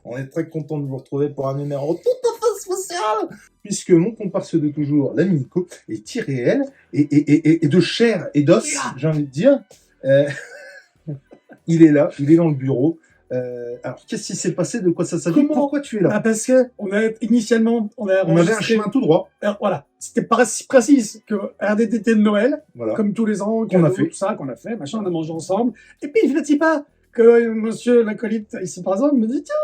On est très content de vous retrouver pour un numéro tout à fait spécial, puisque mon comparse de toujours, l'ami Nico, est irréel et de chair et d'os, j'ai envie de dire. Il est là, il est dans le bureau. Alors, qu'est-ce qui s'est passé? De quoi ça s'agit? Pourquoi tu es là? Parce que initialement, on avait un chemin tout droit. Alors, voilà, c'était pas si précis que RDTT de Noël, Voilà. comme tous les ans, Qu'on a fait. tout ça, qu'on a fait, machin, on a mangé ensemble. Et puis, je ne dis pas que monsieur l'acolyte ici présent me dit, tiens,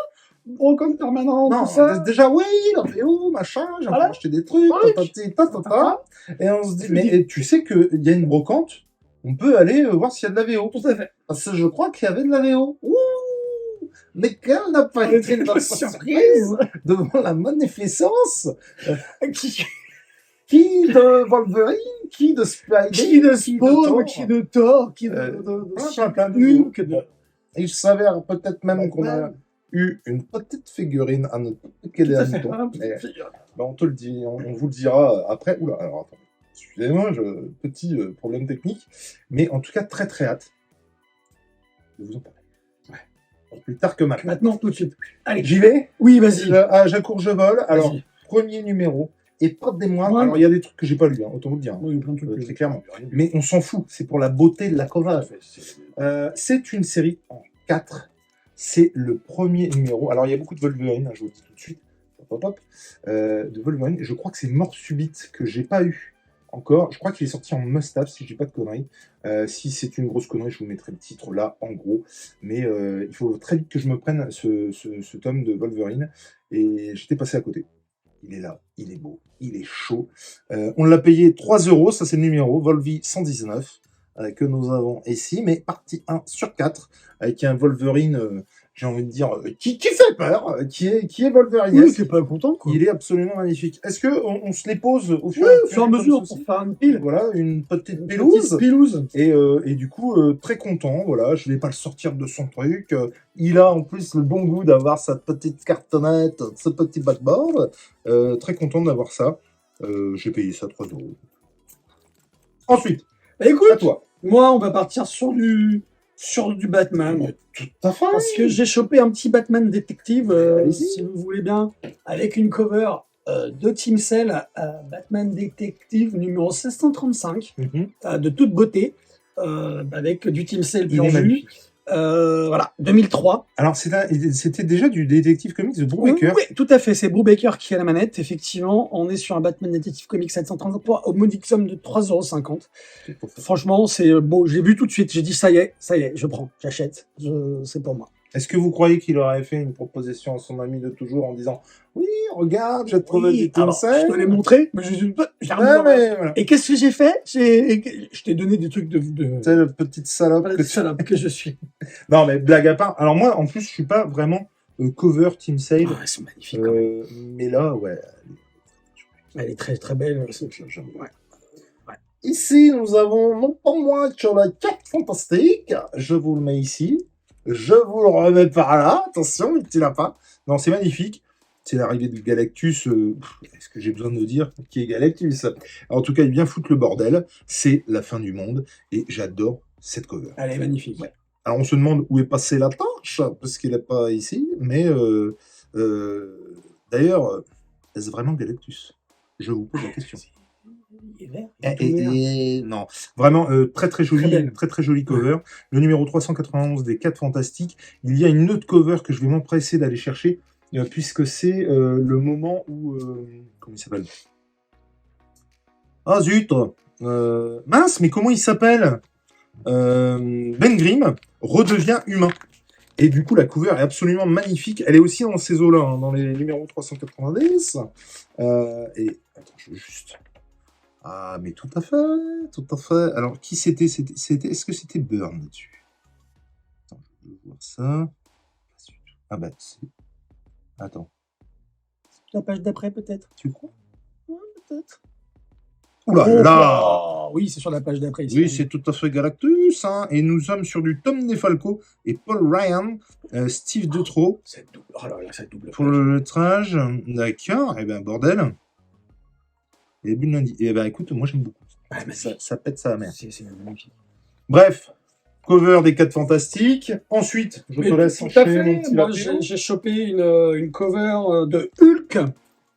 brocante permanent, Non, tout ça. déjà, oui, la VO, machin, j'ai Voilà. acheté des trucs, et on se dit, mais tu sais qu'il y a une brocante, on peut aller voir s'il y a de la VO. Tout à fait. Parce que je crois qu'il y avait de la VO. Ouh, mais quelle n'a pas été notre surprise devant la magnificence qui de Wolverine, qui de Spider, qui de Spawn, qui de Thor, qui plein de Hulk, Et il s'avère peut-être même qu'on a eu une petite figurine à notre on te le dit, on vous le dira après. Oula, alors attends, excusez-moi, petit problème technique, mais en tout cas très très hâte de vous en parler. Plus tard que maintenant. Maintenant, tout de suite. Allez, j'y vais. Oui, vas-y. J'accours, je vole. Alors, premier numéro. Et pas des moindres. Alors, il y a des trucs que j'ai pas lus, autant vous le dire. Oui, plein de trucs très clairement. Mais on s'en fout. C'est pour la beauté de la cover. C'est une série en 4. C'est le premier numéro. Alors, il y a beaucoup de Wolverine, je vous le dis tout de suite. De Wolverine. Je crois que c'est Mort Subite que j'ai pas eu encore. Je crois qu'il est sorti en must-have, si je dis pas de conneries. Si c'est une grosse connerie, je vous mettrai le titre là, en gros. Mais il faut très vite que je me prenne ce tome de Wolverine. Et j'étais passé à côté. Il est là, il est beau, il est chaud. On l'a payé 3 €, ça c'est le numéro, Volvi 119, que nous avons ici. Mais partie 1 sur 4, avec un Wolverine... j'ai envie de dire, qui fait peur, qui est Wolverine. Oui, qui est pas content, quoi. Il est absolument magnifique. Est-ce qu'on se les pose au fur et à mesure pour faire une pile? Voilà, une petite pilouse. Et du coup, très content, voilà, je vais pas le sortir de son truc. Il a en plus le bon goût d'avoir sa petite cartonnette, ce petit backboard. Très content d'avoir ça. J'ai payé ça 3 €. Ensuite, écoute, à toi. Moi, on va partir sur du Batman. Tout à fait. Parce que j'ai chopé un petit Batman détective, si vous voulez bien, avec une cover de Team Cell, Batman détective numéro 1635, de toute beauté, avec du Team Cell pur jus. Voilà, 2003. Alors, c'était déjà du Detective Comics de Brubaker. Oui, tout à fait, c'est Brubaker qui a la manette. Effectivement, on est sur un Batman Detective Comics 733 au modique somme de 3,50 €. Franchement, c'est beau. Je l'ai vu tout de suite. J'ai dit, ça y est, je prends, j'achète. C'est pour moi. Est-ce que vous croyez qu'il aurait fait une proposition à son ami de toujours en disant « Oui, regarde, j'ai trouvé du conseil. » Je te l'ai montré, mais voilà. Et qu'est-ce que j'ai fait? Je t'ai donné des trucs de... C'est la petite salope que je suis. Non, mais blague à part. Alors moi, en plus, je suis pas vraiment cover Team Sale. Elles sont magnifiques. Mais là, ouais. Elle est très très belle. Ici, nous avons non pas moins sur la carte fantastique. Je vous le mets ici. Je vous le remets par là. Attention, tu l'as pas. Non, c'est magnifique. C'est l'arrivée de Galactus. Est-ce que j'ai besoin de dire qui est Galactus? En tout cas, il vient foutre le bordel. C'est la fin du monde. Et j'adore cette cover. Elle est magnifique. Ouais. Alors, on se demande où est passée la torche, parce qu'elle n'est pas ici. Mais d'ailleurs, est-ce vraiment Galactus? Je vous pose la question. Non, vraiment très très joli, très jolie cover. Le numéro 391 des 4 Fantastiques. Il y a une autre cover que je vais m'empresser d'aller chercher, puisque c'est le moment où... comment il s'appelle? Ah zut, mince, mais comment il s'appelle? Ben Grimm redevient humain. Et du coup, la cover est absolument magnifique. Elle est aussi dans ces eaux-là, hein, dans les numéros 390. Et attends, je veux juste... Ah, mais tout à fait, tout à fait. Alors, qui c'était? Est-ce que c'était Burn dessus? Attends, je veux voir ça. Ah bah, c'est... Attends. La page d'après, peut-être? Tu crois? Ouais, peut-être. Oula là! Oui, c'est sur la page d'après. Oui, c'est tout à fait Galactus. Hein. Et nous sommes sur du Tom DeFalco et Paul Ryan, Steve Detro. Cette double... Oh là là, cette double pour le lettrage. D'accord, et ben bordel. Et début de lundi. Et ben écoute, moi j'aime beaucoup. Ouais, mais ça pète sa mère. C'est magnifique. Bref, Cover des 4 Fantastiques. Ensuite, je te laisse Tout à enchaîner, mon fait. petit Moi, Lapéo. j'ai chopé une cover de Hulk,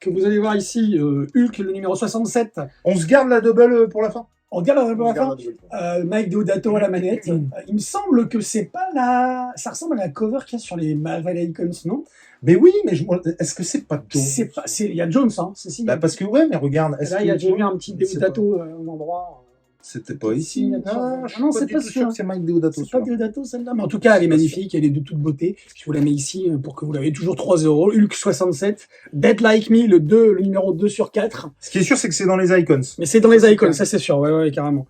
que vous allez voir ici. Hulk, le numéro 67. On se garde la double pour la fin. On regarde On la se garde fin. la double pour la fin. Mike Deodato à la manette. Il me semble que c'est pas la. Ça ressemble à la cover qu'il y a sur les Marvel Icons, non? Mais oui, mais est-ce que c'est pas Jones? C'est pas. Il y a Jones, hein. C'est si. Bah, parce que ouais, mais regarde. Là, il y a déjà eu un petit Deodato à un endroit. C'était pas ici. Non, Je suis pas c'est du pas tout sûr. sûr que c'est Mike Deodato. C'est pas Deodato celle-là, mais en tout cas, elle est magnifique, elle est de toute beauté. Je vous la mets ici pour que vous l'ayez toujours 3 €. Hulk 67, Dead Like Me, le numéro 2 sur 4. Ce qui est sûr, c'est que c'est dans les icons. Mais c'est dans les icons, ça c'est sûr, ouais, carrément.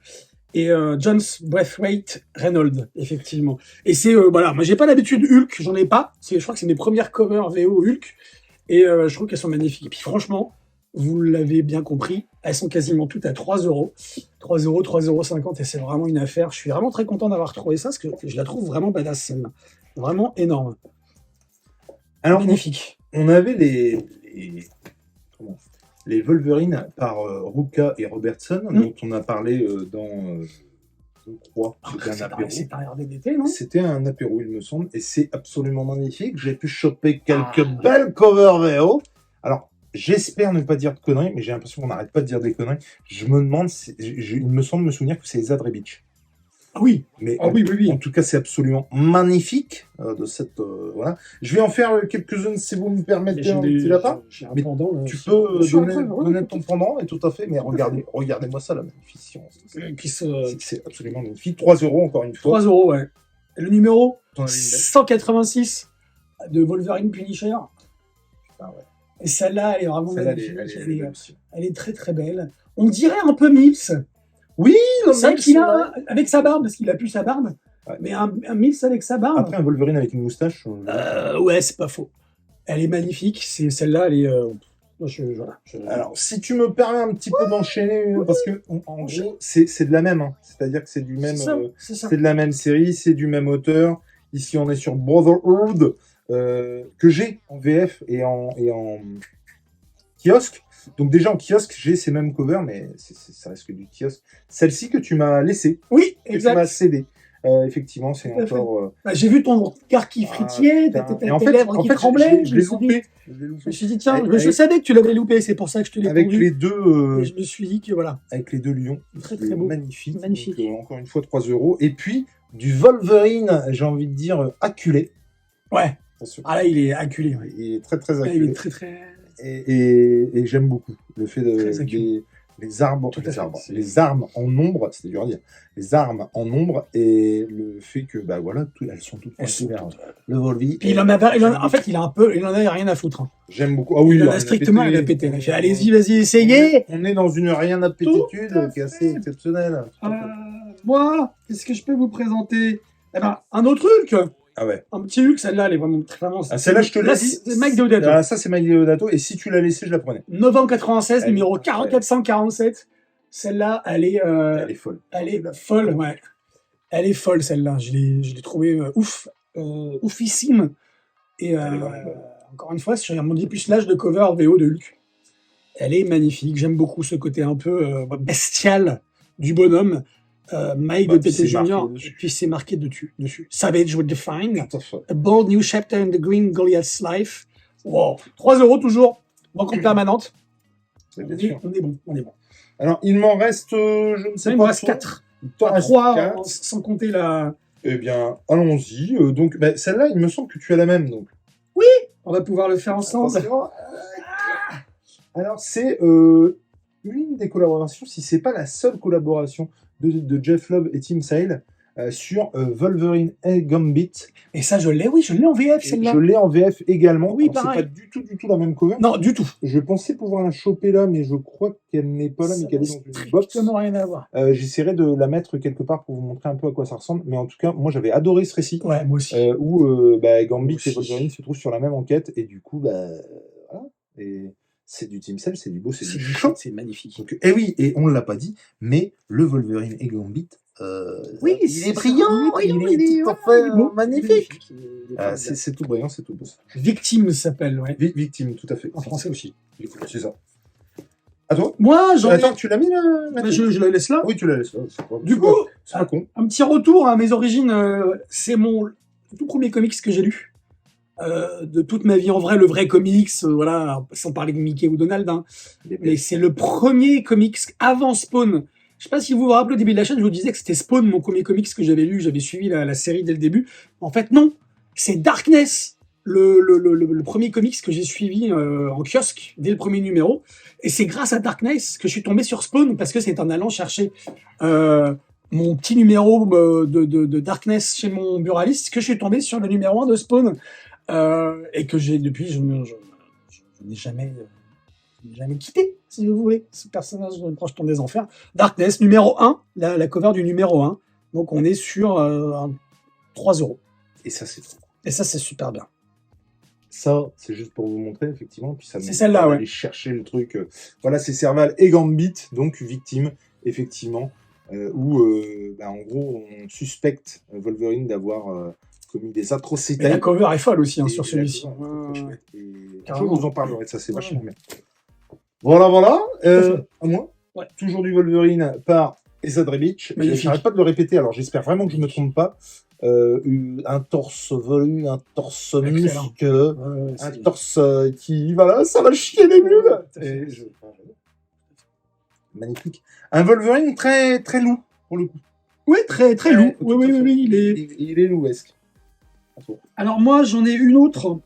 Et Jones Braithwaite Reynolds, effectivement. Et c'est, voilà, moi j'ai pas l'habitude Hulk, j'en ai pas. Je crois que c'est mes premières covers VO Hulk. Et je trouve qu'elles sont magnifiques. Et puis franchement, vous l'avez bien compris, elles sont quasiment toutes à 3 €. 3 €, 3,50 €, et c'est vraiment une affaire. Je suis vraiment très content d'avoir trouvé ça, parce que je la trouve vraiment badass, celle-là. Vraiment énorme. Alors, Magnifique. on avait les Wolverine par Ruka et Robertson, dont on a parlé dans, je crois, c'était un apéro. C'est un RD d'été, non? C'était un apéro, il me semble, et c'est absolument magnifique. J'ai pu choper quelques belles covers VO. Alors, j'espère ne pas dire de conneries, mais j'ai l'impression qu'on n'arrête pas de dire des conneries. Je me demande, il me semble me souvenir que c'est les Adre Beach. Ah oui, Mais oui. En tout cas, c'est absolument magnifique de cette voilà. Je vais en faire quelques-unes si vous me permettez, un petit lapin. Mais pendant, tu peux donner ton pendant, et tout à fait. Mais regardez-moi ça, la magnificence. C'est absolument magnifique. 3 € encore une fois. 3 €, ouais. Et le numéro T'en avais une belle. 186 de Wolverine Punisher. Ah ouais. Et celle-là, elle est vraiment Celle-là, magnifique. Elle est très très belle. On dirait un peu Mills. Oui, C'est vrai qu'il a, avec sa barbe, parce qu'il a plus sa barbe, ouais. Mais un Mills avec sa barbe. Après, un Wolverine avec une moustache. Ouais, c'est pas faux. Elle est magnifique. Celle-là, elle est. Voilà. Alors, si tu me permets un petit peu d'enchaîner, parce que en gros, c'est de la même. Hein. C'est-à-dire que c'est du même. C'est de la même série, c'est du même auteur. Ici, on est sur Brotherhood, que j'ai en VF et en kiosque. Donc déjà en kiosque, j'ai ces mêmes covers, mais ça reste que du kiosque. Celle-ci que tu m'as laissée, oui, que exact. tu m'as cédée. Effectivement, c'est encore... j'ai vu ton regard qui fritillait, tes lèvres qui tremblaient. Je l'ai loupé. Je me suis dit, tiens, je savais que tu l'avais loupé, c'est pour ça que je te l'ai avec pondu. Les deux... Et je me suis dit que voilà. Avec les deux lions. Très très beau. Magnifique. Magnifique. Donc, encore une fois, 3 €. Et puis, du Wolverine, j'ai envie de dire, acculé. Ouais. Attention. Ah là, il est acculé. Ouais. Il est très très acculé. Il est très très... Et j'aime beaucoup le fait les armes en ombre, c'était dur à dire, les armes en ombre, et le fait que bah voilà, elles sont toutes vers le Volvi. Puis il en a rien à foutre. Hein. J'aime beaucoup. Ah oui, il en a strictement rien à péter. Il fait, allez-y, essayez. On est dans une rien à pétitude qui est assez exceptionnelle. Moi, qu'est-ce que je peux vous présenter? Eh ben, un autre Hulk. Ah ouais. Un petit Hulk, celle-là, elle est vraiment celle-là, je te l'ai dit. C'est Mike Deodato. Ah, ça, c'est Mike Deodato. Et si tu l'as laissé, je la prenais. Novembre 96, numéro 447. Celle-là, elle est folle. Elle est folle, ouais. Elle est folle, celle-là. Je l'ai trouvée oufissime. Et encore une fois, sur mon dépucelage de cover VO de Hulk. Elle est magnifique. J'aime beaucoup ce côté un peu bestial du bonhomme. Mike de TT Junior, et puis c'est marqué dessus. Savage would define. A bold new chapter in the Green Goliath's life. Wow. 3 € toujours. Banque permanente. On est bon. Alors, il m'en reste, je ne sais pas. Il m'en reste 4. 3 sans compter la. Eh bien, allons-y. Donc, celle-là, il me semble que tu as la même. Donc. Oui, on va pouvoir le faire ensemble. Alors, c'est une des collaborations, si c'est pas la seule collaboration de Jeff Loeb et Tim Sale sur Wolverine et Gambit. Et ça, je l'ai en VF, celle-là. Je l'ai en VF également. Oui, c'est pas du tout la même cover. Non, du tout. Je pensais pouvoir la choper là, mais je crois qu'elle n'est pas là, mais qu'elle est dans une box. Strictement rien à voir. J'essaierai de la mettre quelque part pour vous montrer un peu à quoi ça ressemble. Mais en tout cas, moi, j'avais adoré ce récit. Ouais, moi aussi. Où Gambit et Wolverine se trouvent sur la même enquête. Et du coup, voilà. Et c'est du Tim Sale, c'est du beau, c'est du chaud. C'est magnifique. Donc, oui, et on ne l'a pas dit, mais le Wolverine et Gambit, oui, il est brillant, il est tout à fait magnifique. C'est tout brillant, c'est tout beau. Victime s'appelle, ouais. Victime, tout à fait. En français aussi. C'est ça. À toi. Moi, Attends, tu l'as mis là je la laisse là. Oui, tu l'as laissé. Du coup, c'est pas con. un petit retour à mes origines. C'est mon tout premier comics que j'ai lu. De toute ma vie, en vrai, le vrai comics, voilà, sans parler de Mickey ou Donald, hein, mais c'est le premier comics avant Spawn. Je sais pas si vous vous rappelez au début de la chaîne, je vous disais que c'était Spawn, mon premier comics que j'avais lu, j'avais suivi la série dès le début. En fait, non, c'est Darkness, le premier comics que j'ai suivi en kiosque dès le premier numéro. Et c'est grâce à Darkness que je suis tombé sur Spawn, parce que c'est en allant chercher mon petit numéro de Darkness chez mon buraliste que je suis tombé sur le numéro 1 de Spawn. Et que j'ai depuis, je n'ai jamais quitté, si vous voulez, ce personnage de Projeton des Enfers. Darkness, numéro 1, la cover du numéro 1. Donc on est sur 3 €. Et ça, c'est trop. Et ça, c'est super bien. Ça, c'est juste pour vous montrer, effectivement. Puis ça c'est celle-là, ouais. Aller chercher le truc. Voilà, c'est Serval et Gambit, donc victime, effectivement, où, en gros, on suspecte Wolverine d'avoir commis des atrocités. Et la cover est folle aussi, sur celui-ci. Je vous en parlerai de ça, c'est vachement bien. Voilà. À moi. Ouais. Toujours du Wolverine par Esad Rebic. J'arrête pas de le répéter, alors j'espère vraiment que je ne me trompe pas. Un torse velu, un torse muscleux, un torse qui... Voilà, ça va chier les mules. Magnifique. Un Wolverine très, très loup, pour le coup. Oui, très, très loup. Oui, il est louesque. Alors moi, j'en ai une autre.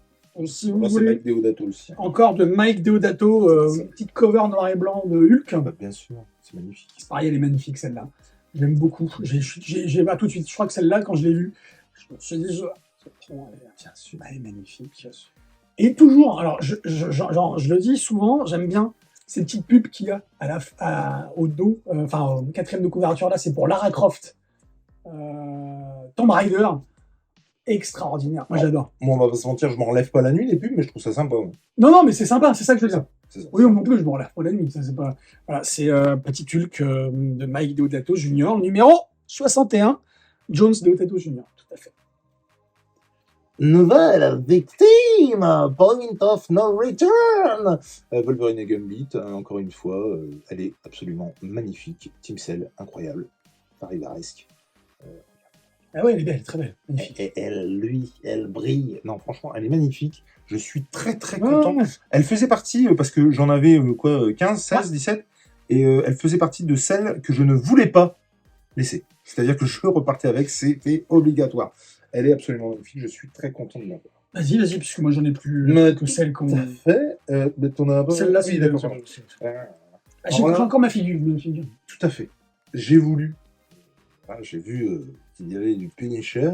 Si vous voulez. C'est Mike Deodato aussi. Encore de Mike Deodato, une petite cover noir et blanc de Hulk. Bien sûr, c'est magnifique. C'est pareil, elle est magnifique celle-là. J'aime beaucoup. J'ai tout de suite. Je crois que celle-là, quand je l'ai vue, je me suis dit, bien sûr, elle est magnifique. Et toujours, alors je le dis souvent, j'aime bien ces petites pubs qu'il y a au dos, au quatrième de couverture là, c'est pour Lara Croft, Tomb Raider. Extraordinaire. Moi, j'adore. Moi, on va pas se mentir, je m'en relève pas la nuit, les pubs, mais je trouve ça sympa. Non, mais c'est sympa, c'est ça que je veux dire. Ça. Oui, non plus, je m'en relève pas la nuit. Ça, c'est pas... Voilà, c'est Petit Hulk de Mike Deodato Jr., numéro 61, Jones Deodato Jr., tout à fait. Nouvelle victime, point of no return. Wolverine et Gambit, encore une fois, elle est absolument magnifique. Team Cell, incroyable, parivaresque. Ah ouais, elle est belle, très belle, magnifique. Et elle brille. Non, franchement, elle est magnifique. Je suis très, très content. Ouais. Elle faisait partie, parce que j'en avais 15, 16, 17, et elle faisait partie de celles que je ne voulais pas laisser. C'est-à-dire que je repartais avec, c'était obligatoire. Elle est absolument magnifique, je suis très content de l'avoir. Vas-y, puisque moi j'en ai plus que celle qu'on... Tout à fait. T'en as pas... Celle-là, oui, d'accord. J'ai encore ma figure. Tout à fait. J'ai voulu... j'ai vu qu'il y avait du Punisher.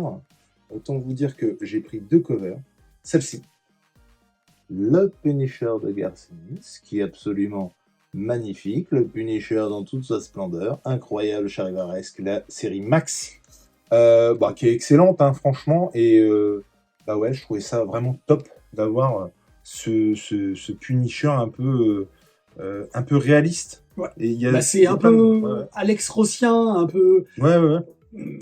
Autant vous dire que j'ai pris 2 covers. Celle-ci. Le Punisher de Garth Ennis, qui est absolument magnifique. Le Punisher dans toute sa splendeur. Incroyable, charivaresque. La série Max, qui est excellente, hein, franchement. Et je trouvais ça vraiment top d'avoir ce Punisher un peu réaliste. Ouais. C'est un peu Alex Rossien, un peu... Ouais.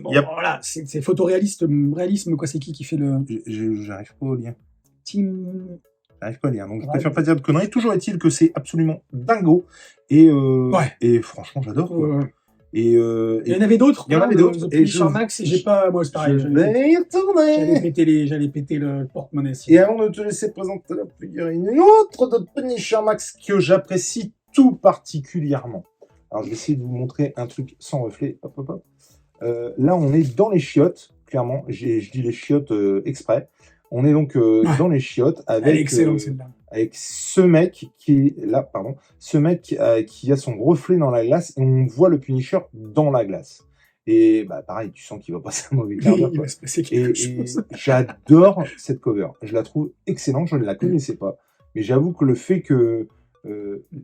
Bon, voilà, c'est réalisme, quoi. C'est qui fait le... J'arrive pas au lien. J'arrive pas à lire, donc je préfère pas dire de conneries. Toujours est-il que c'est absolument dingo. Et franchement, j'adore. Et il y en avait d'autres. Il y en avait d'autres. Et Max, et j'ai pas... Moi, c'est pareil. Je vais y retourner. J'allais péter le porte-monnaie. Et avant de te laisser présenter la figurine, une autre de Punisher Max que j'apprécie tout particulièrement. Alors, je vais essayer de vous montrer un truc sans reflet. Hop. Là, on est dans les chiottes, clairement. Je dis les chiottes exprès. On est donc dans les chiottes avec ce mec qui est là, qui a son reflet dans la glace, et on voit le Punisher dans la glace. Et pareil, tu sens qu'il va passer un mauvais quart d'heure. Et j'adore cette cover. Je la trouve excellente. Je ne la connaissais pas, mais j'avoue que le fait que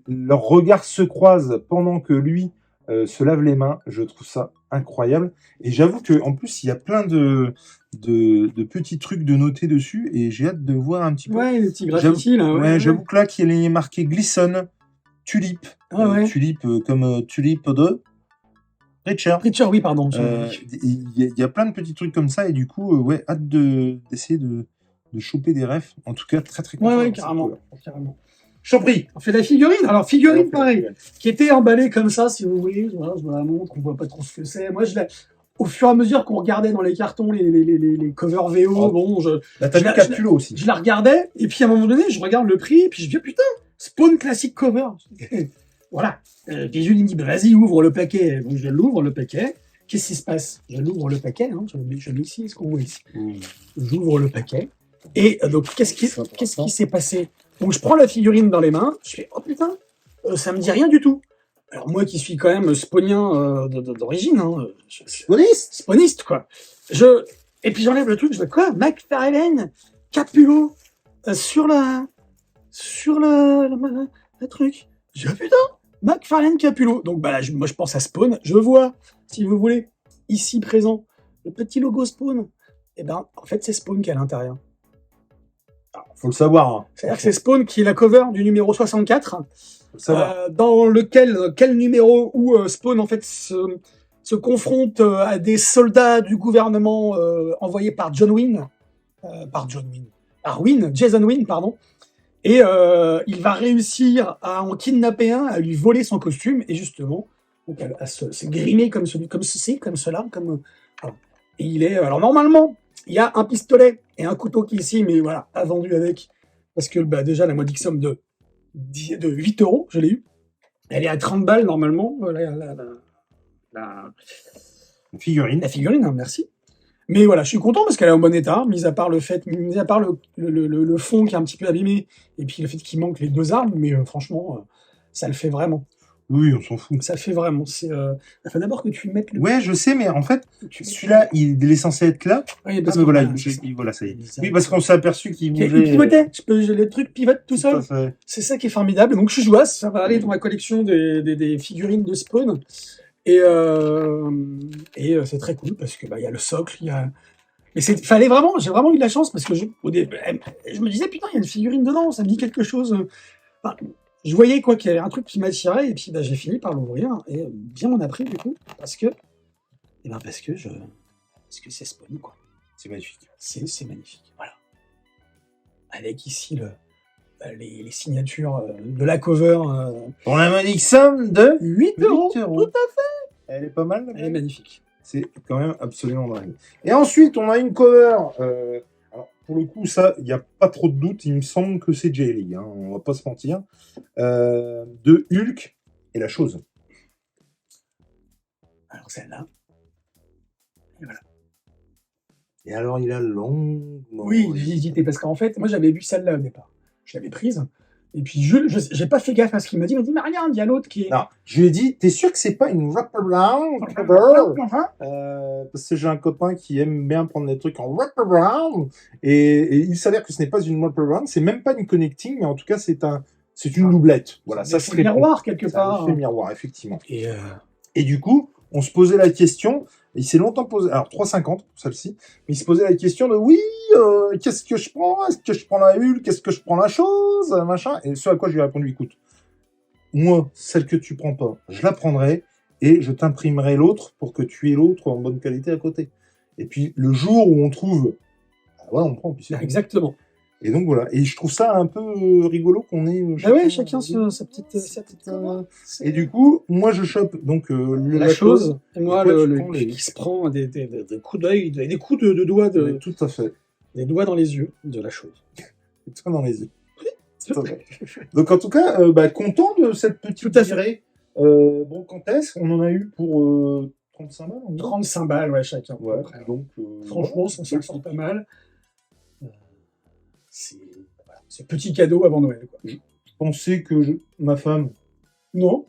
leurs regards se croisent pendant que lui se lave les mains, je trouve ça incroyable. Et j'avoue qu'en plus, il y a plein de petits trucs de noter dessus, et j'ai hâte de voir un petit peu. Ouais, les petits graffitis, là. J'avoue que là, qu'il est marqué Gleason, Tulip. Tulip comme Tulip de Preacher, oui, pardon. Il y a plein de petits trucs comme ça, et du coup, d'essayer de choper des refs. En tout cas, très, très content. Ouais, carrément. Je t'en prie. On fait la figurine. Alors, figurine, On fait la pareil, figurine. qui était emballée comme ça, si vous voulez. Voilà, je vous la montre, on voit pas trop ce que c'est. Moi, au fur et à mesure qu'on regardait dans les cartons les covers VO, Oh. bon, Là, t'as je vu la- Capulo aussi. je la regardais, et puis à un moment donné, je regarde le prix, et puis je dis, putain, Spawn Classic Cover. Voilà. Puis Julie me dit, bah, vas-y, ouvre le paquet. Donc, je l'ouvre, le paquet. Qu'est-ce qui se passe? Je l'ouvre le paquet, hein, je le mets ici, ce qu'on voit ici. J'ouvre le paquet. Et donc, qu'est-ce qui s'est passé? Donc, je prends la figurine dans les mains, je fais, oh putain, ça me dit rien du tout. Alors, moi qui suis quand même spawnien d'origine, hein, spawniste, quoi. Et puis j'enlève le truc, je fais quoi? McFarlane, Capulo, sur le truc. Je dis, oh putain, McFarlane, Capulo. Donc, bah là, moi, je pense à Spawn. Je vois, si vous voulez, ici présent, le petit logo Spawn. Et ben, en fait, c'est Spawn qui est à l'intérieur. Faut le savoir. Hein. C'est-à-dire que c'est Spawn qui est la cover du numéro 64, Faut le savoir. dans lequel, quel numéro où Spawn, en fait, se confronte à des soldats du gouvernement envoyés par Jason Wynn, Jason Wynn, pardon. Et il va réussir à en kidnapper un, à lui voler son costume, et justement, donc à se grimer comme cela. Voilà. Et il est... Alors normalement, il y a un pistolet et un couteau qui est ici, mais voilà, pas vendu avec, parce que bah, déjà la modique somme de 8 €, je l'ai eu. Elle est à 30 balles normalement, la Figurine. la figurine, hein, merci. Mais voilà, je suis content parce qu'elle est en bon état, mis à part le fond qui est un petit peu abîmé, et puis le fait qu'il manque les 2 armes, mais franchement, ça le fait vraiment. Oui, on s'en fout. Ça le fait vraiment. Il faut d'abord que tu mettes le... Ouais, je sais, mais en fait, celui-là, il est censé être là. Oui, Ah, mais voilà, voilà, ça y est. Oui, parce qu'on s'est aperçu qu'il Il bougeait. pivotait. Le truc pivote tout seul. à fait. C'est ça qui est formidable. Donc, je suis jouasse. Ça va aller dans ma collection des figurines de Spawn. Et c'est très cool parce que bah, il y a le socle, il y a... Mais j'ai vraiment eu de la chance parce que je me disais, putain, il y a une figurine dedans, ça me dit quelque chose. Enfin, je voyais quoi qu'il y avait un truc qui m'attirait et puis bah, j'ai fini par l'ouvrir et bien m'en a pris du coup parce que c'est Spawn, quoi. C'est magnifique. C'est magnifique, voilà. Avec ici les signatures de la cover. Pour la modique somme de 8 €. 8 €. Tout à fait. Elle est pas mal, la Elle est magnifique. C'est quand même absolument dingue. Et ensuite, on a une cover. Alors, pour le coup, ça, il n'y a pas trop de doute. Il me semble que c'est J-League, hein, on va pas se mentir. De Hulk et la chose. Alors celle-là. Et voilà. Et alors, il a longuement... Oui, j'ai hésité parce qu'en fait, moi j'avais vu celle-là au départ. Je l'avais prise. Et puis j'ai pas fait gaffe à ce qu'il m'a dit. Il m'a dit, mais regarde, il y a l'autre qui est... Non, je lui ai dit, t'es sûr que c'est pas une wraparound cover? Parce que j'ai un copain qui aime bien prendre des trucs en wraparound. Et il s'avère que ce n'est pas une wraparound, c'est même pas une connecting, mais en tout cas, c'est une doublette. Voilà, ça c'est serait miroir quelque part. C'est miroir, effectivement. Et Et du coup, on se posait la question, il s'est longtemps posé, alors 3,50 pour celle-ci, mais il se posait la question de oui, qu'est-ce que je prends? Est-ce que je prends la Hulk? Qu'est-ce que je prends la chose? Machin. Et ce à quoi je lui ai répondu, écoute, moi, celle que tu prends pas, je la prendrai et je t'imprimerai l'autre pour que tu aies l'autre en bonne qualité à côté. Et puis, le jour où on trouve, voilà, on prend. Puis c'est exactement. Et donc voilà, et je trouve ça un peu rigolo qu'on ait chacun sa petite Et du coup, moi je chope donc la chose, et moi le qui se prend des coups d'œil, des coups de doigts, tout à fait, des doigts dans les yeux de la chose. Tout dans les yeux. Tout à fait. Donc en tout cas, content de cette petite tirée. Bon, quand est-ce on en a eu pour 35 balles? 35 balles, ouais, chacun. Ouais, donc franchement, ça sent pas mal. C'est petit cadeau avant Noël, quoi. Je pensais que ma femme... Non.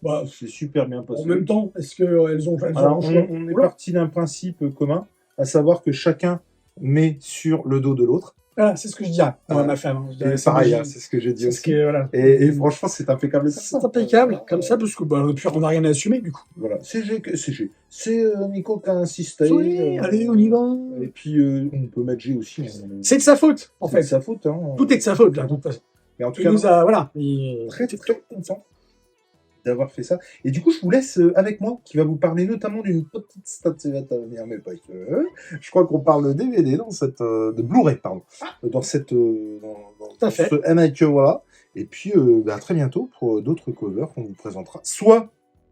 Bah, c'est super bien passé. En même temps, est-ce qu'elles ont... Alors, on est parti d'un principe commun, à savoir que chacun met sur le dos de l'autre. Ah, c'est ce que je dirais à ma femme. C'est pareil, c'est ce que j'ai dit aussi. Voilà. Et franchement, c'est impeccable. C'est impeccable, comme ça, parce que on n'a rien à assumer, du coup. Voilà, c'est Nico qui a insisté. Oui, allez, on y va. Et puis, on peut mettre G aussi. C'est de sa faute, en fait. C'est de sa faute. Hein. Tout est de sa faute, là, de toute façon. Mais en tout cas, voilà. Très content d'avoir fait ça. Et du coup, je vous laisse avec moi, qui va vous parler notamment d'une petite statuette à venir, mais pas que. Je crois qu'on parle de DVD dans cette... de Blu-ray, pardon. Dans cette... dans ce MAQ, voilà. Et puis, à très bientôt pour d'autres covers qu'on vous présentera, soit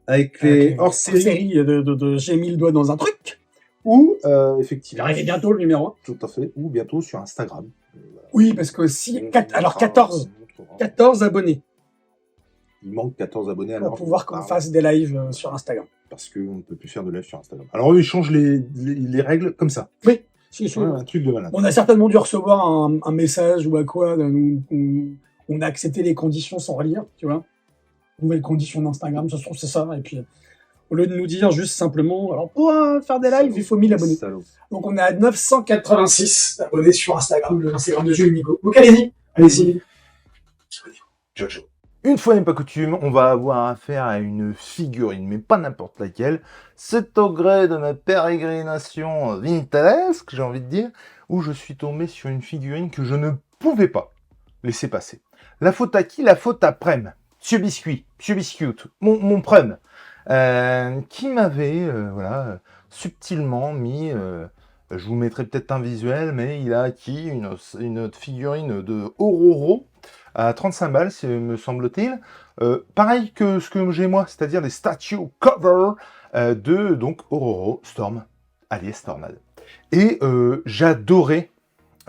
avec les hors-série de J'ai mis le doigt dans un truc. ou Il va effectivement, arriver bientôt le numéro 1. tout à fait, ou bientôt sur Instagram. Oui, parce que si. Alors 14 abonnés Il manque 14 abonnés à pour l'heure. pouvoir qu'on fasse des lives sur Instagram. Parce qu'on ne peut plus faire de live sur Instagram. Alors eux, ils changent les règles comme ça. Oui, si. Ouais, un truc de malade. On a certainement dû recevoir un message ou à quoi, on a accepté les conditions sans relire, tu vois. Nouvelles conditions d'Instagram, ça se trouve, c'est ça. Et puis, au lieu de nous dire juste simplement, alors pour faire des lives, il faut 1000 abonnés. Salaud. Donc on est à 986 abonnés sur Instagram, le Instagram de Jules Nico. Donc allez-y. Ciao. Une fois n'est pas coutume, on va avoir affaire à une figurine, mais pas n'importe laquelle. C'est au gré de ma pérégrination vintalesque, j'ai envie de dire, où je suis tombé sur une figurine que je ne pouvais pas laisser passer. La faute à qui? La faute à Prem, Monsieur Biscuit, mon Prem, qui m'avait subtilement mis... je vous mettrai peut-être un visuel, mais il a acquis une figurine de Ororo à 35 balles, me semble-t-il. Pareil que ce que j'ai moi, c'est-à-dire des statues cover de donc Ororo Storm, alias Tornade. Et j'adorais